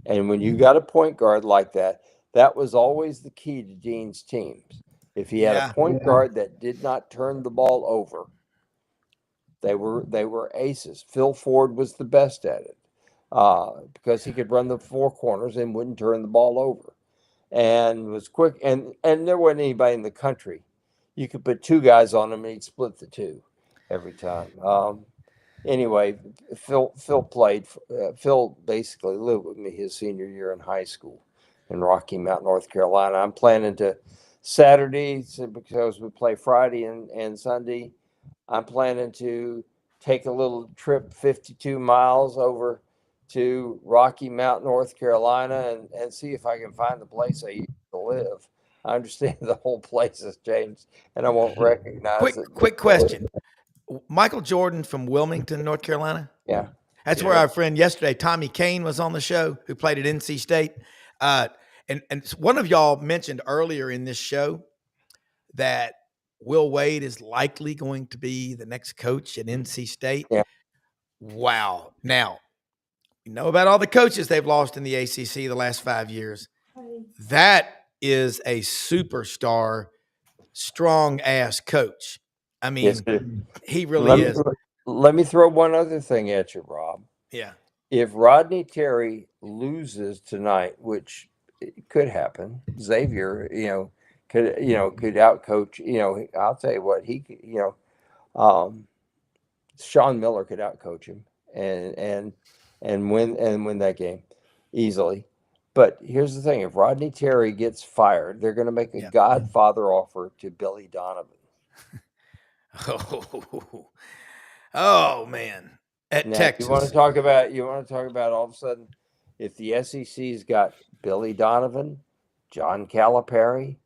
And when you got a point guard like that, that was always the key to Dean's teams. If he had a point guard that did not turn the ball over, they were aces. Phil Ford was the best at it because he could run the four corners and wouldn't turn the ball over, and was quick. And there wasn't anybody in the country. You could put two guys on him and he'd split the two every time. Anyway, Phil played. Phil basically lived with me his senior year in high school in Rocky Mount, North Carolina. I'm planning to Saturday, because we play Friday and Sunday. I'm planning to take a little trip 52 miles over to Rocky Mount, North Carolina, and see if I can find the place I used to live. I understand the whole place has changed, and I won't recognize it. Quick question. Michael Jordan from Wilmington, North Carolina? Yeah. That's where our friend yesterday, Tommy Kane, was on the show, who played at NC State. And one of y'all mentioned earlier in this show that Will Wade is likely going to be the next coach at NC State. Yeah. Wow. Now, you know about all the coaches they've lost in the ACC the last 5 years. That is a superstar, strong-ass coach. I mean, Yes, he really is. Let me throw one other thing at you, Rob. Yeah. If Rodney Terry loses tonight, which it could happen, Xavier, could outcoach. I'll tell you what, he could, Sean Miller could outcoach him and win that game easily. But here's the thing: if Rodney Terry gets fired, they're going to make a Godfather offer to Billy Donovan. Oh man! At Now, Texas, you want to talk about all of a sudden, if the SEC's got Billy Donovan, John Calipari,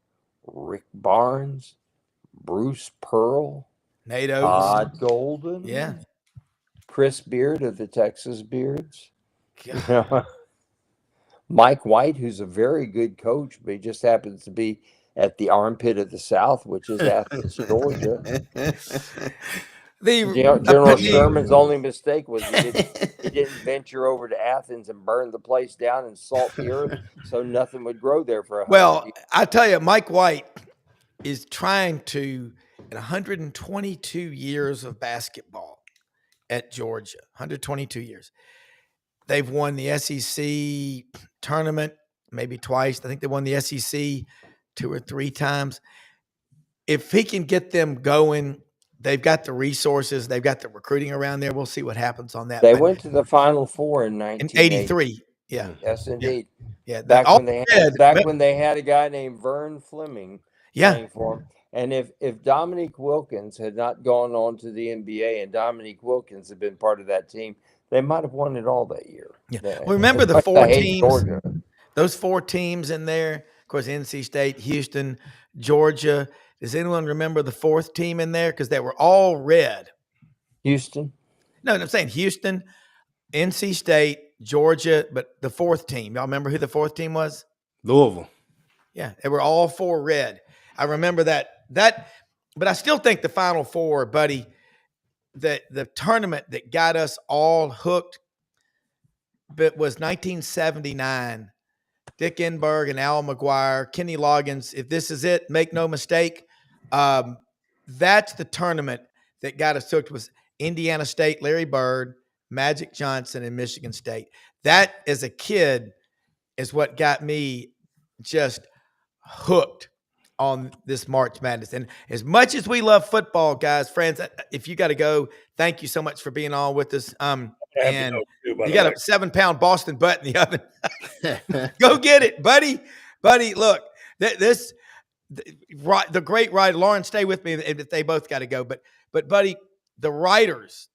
Rick Barnes, Bruce Pearl, NATO, Todd Golden, Chris Beard of the Texas Beards, Mike White, who's a very good coach, but he just happens to be at the armpit of the South, which is Athens, Georgia. General Sherman's only mistake was he didn't venture over to Athens and burn the place down and salt the earth so nothing would grow there for 100 years. I tell you, Mike White is trying to, in 122 years of basketball at Georgia, 122 years, they've won the SEC tournament maybe twice. I think they won the SEC 2 or 3 times. if he can get them going, they've got the resources, they've got the recruiting around there. We'll see what happens on that. They But went to the Final Four in in 1980. '83, yeah, Yes, indeed. yeah. Back All when they red, had a guy named Vern Fleming yeah, playing for him. And if Dominique Wilkins had not gone on to the NBA and Dominique Wilkins had been part of that team, they might have won it all that year. yeah. Well, remember the But four I hate teams, Georgia. those four teams in there. Of course, NC State, Houston, Georgia. Does anyone remember the fourth team in there? Because they were all red. Houston. No, I'm saying Houston, NC State, Georgia, but the fourth team. Y'all remember who the fourth team was? Louisville. Yeah, they were all four red. I remember that, but I still think the Final Four, buddy, the tournament that got us all hooked, but was 1979. Dick Enberg and Al McGuire, Kenny Loggins. If this is it, make no mistake, that's the tournament that got us hooked. Was Indiana State, Larry Bird, Magic Johnson, and Michigan State. That, as a kid, is what got me just hooked on this March Madness. And as much as we love football, guys, friends, if you got to go, thank you so much for being on with us. And you got a 7-pound Boston butt in the oven. Go get it, buddy. Buddy, look, the great writer, Loren, stay with me if they both got to go. But buddy, the writers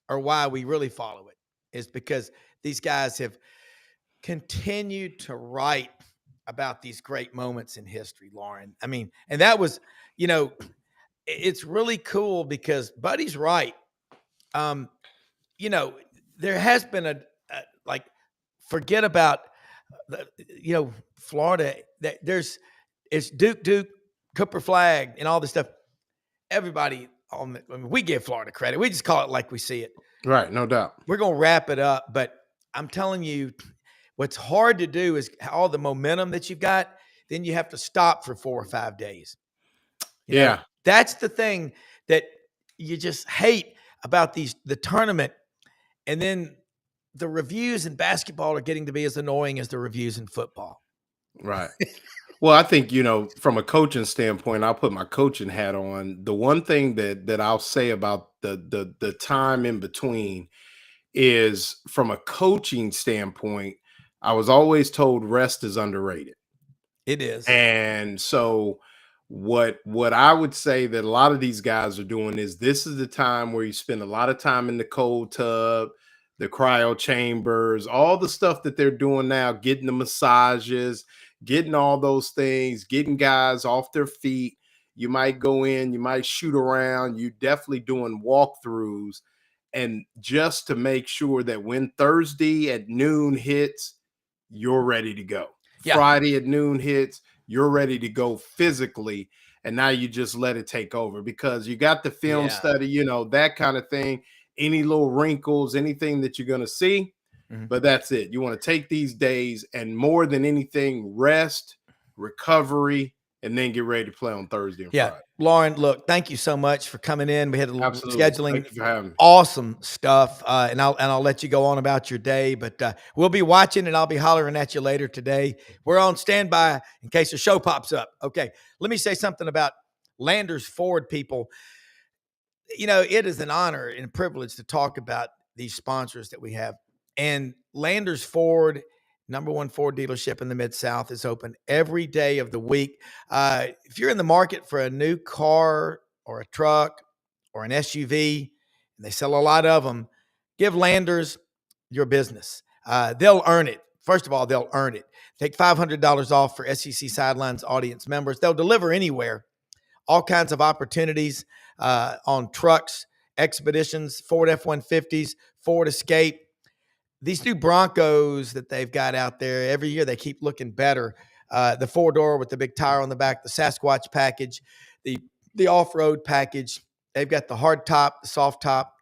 are why we really follow it, is because these guys have continued to write about these great moments in history, Loren. I mean, and that was, it's really cool because Buddy's right. There has been forget about Florida. It's Duke, Cooper Flag, and all this stuff. Everybody we give Florida credit. We just call it like we see it. Right, no doubt. We're gonna wrap it up, but I'm telling you, what's hard to do is all the momentum that you've got. Then you have to stop for 4 or 5 days. You know, that's the thing that you just hate about the tournament. And then the reviews in basketball are getting to be as annoying as the reviews in football. Right. Well, I think, from a coaching standpoint, I'll put my coaching hat on. The one thing that I'll say about the time in between is, from a coaching standpoint, I was always told rest is underrated. It is. And so what I would say that a lot of these guys are doing is, this is the time where you spend a lot of time in the cold tub, the cryo chambers, all the stuff that they're doing now, getting the massages, getting all those things, getting guys off their feet. You might go in, you might shoot around, you definitely doing walkthroughs, and just to make sure that when Thursday at noon hits, you're ready to go. Yeah. Friday at noon hits, you're ready to go physically, and now you just let it take over because you got the film study, that kind of thing. Any little wrinkles, anything that you're going to see, but that's it. You want to take these days and, more than anything, rest, recovery, and then get ready to play on Thursday and Friday. Loren, look, thank you so much for coming in. We had a little scheduling. Thank you for having me. Awesome stuff. And I'll let you go on about your day, but we'll be watching and I'll be hollering at you later today. We're on standby in case the show pops up. Okay. Let me say something about Landers Ford, people. It is an honor and a privilege to talk about these sponsors that we have. And Landers Ford, #1 Ford dealership in the Mid-South, is open every day of the week. If you're in the market for a new car or a truck or an SUV, and they sell a lot of them, give Landers your business. They'll earn it. First of all, they'll earn it. Take $500 off for SEC Sidelines audience members. They'll deliver anywhere. All kinds of opportunities on trucks, Expeditions, Ford F-150s, Ford Escape. These new Broncos that they've got out there, every year they keep looking better. The 4-door with the big tire on the back, the Sasquatch package, the off-road package. They've got the hard top, the soft top.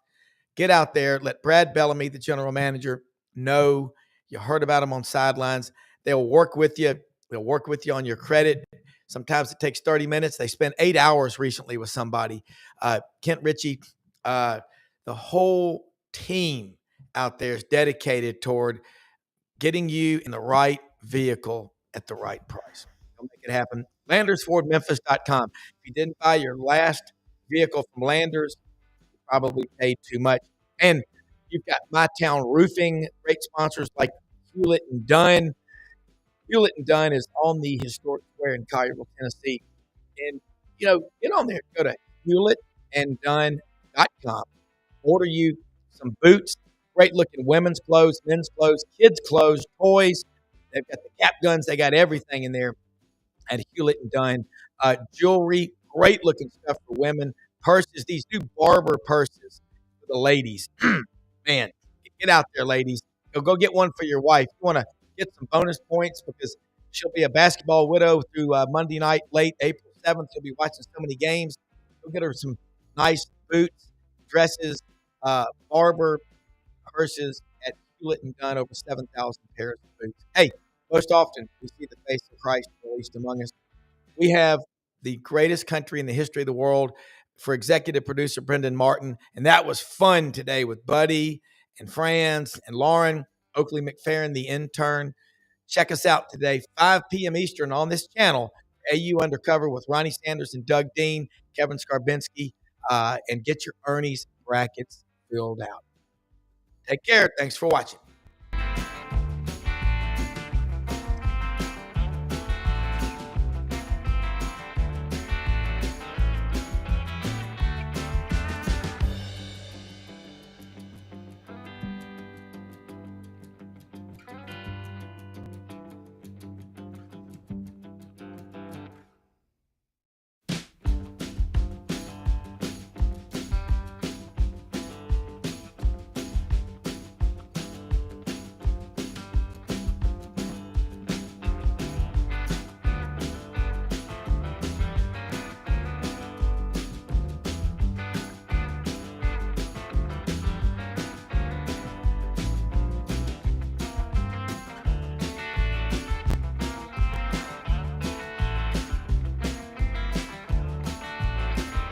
Get out there. Let Brad Bellamy, the general manager, know you heard about them on Sidelines. They'll work with you. They'll work with you on your credit. Sometimes it takes 30 minutes. They spent 8 hours recently with somebody. Kent Ritchie, the whole team out there is dedicated toward getting you in the right vehicle at the right price. make it happen. LandersFordMemphis.com. If you didn't buy your last vehicle from Landers, you probably paid too much. And you've got My Town Roofing, great sponsors like Hewlett and Dunn. Hewlett and Dunn is on the historic square in Collierville, Tennessee. And, get on there. Go to HewlettandDunn.com. Order you some boots, great looking women's clothes, men's clothes, kids' clothes, toys. They've got the cap guns. They got everything in there at Hewlett and Dunn. Jewelry, great looking stuff for women. Purses, these new Barber purses for the ladies. Man, get out there, ladies. Go get one for your wife. You want to get some bonus points because she'll be a basketball widow through Monday night, late April 7th. She'll be watching so many games. Go get her some nice boots, dresses, Barber purses at Hewlett and Dunn, over 7,000 pairs of boots. Hey, most often we see the face of Christ released among us. We have the greatest country in the history of the world for executive producer Brenden Martin, and that was fun today with Buddy and Franz and Loren, Oakley, McFerrin, the intern. Check us out today, 5 p.m. Eastern on this channel, AU Undercover with Ronnie Sanders and Doug Dean, Kevin Skarbinski, and get your Ernie's brackets filled out. Take care. Thanks for watching.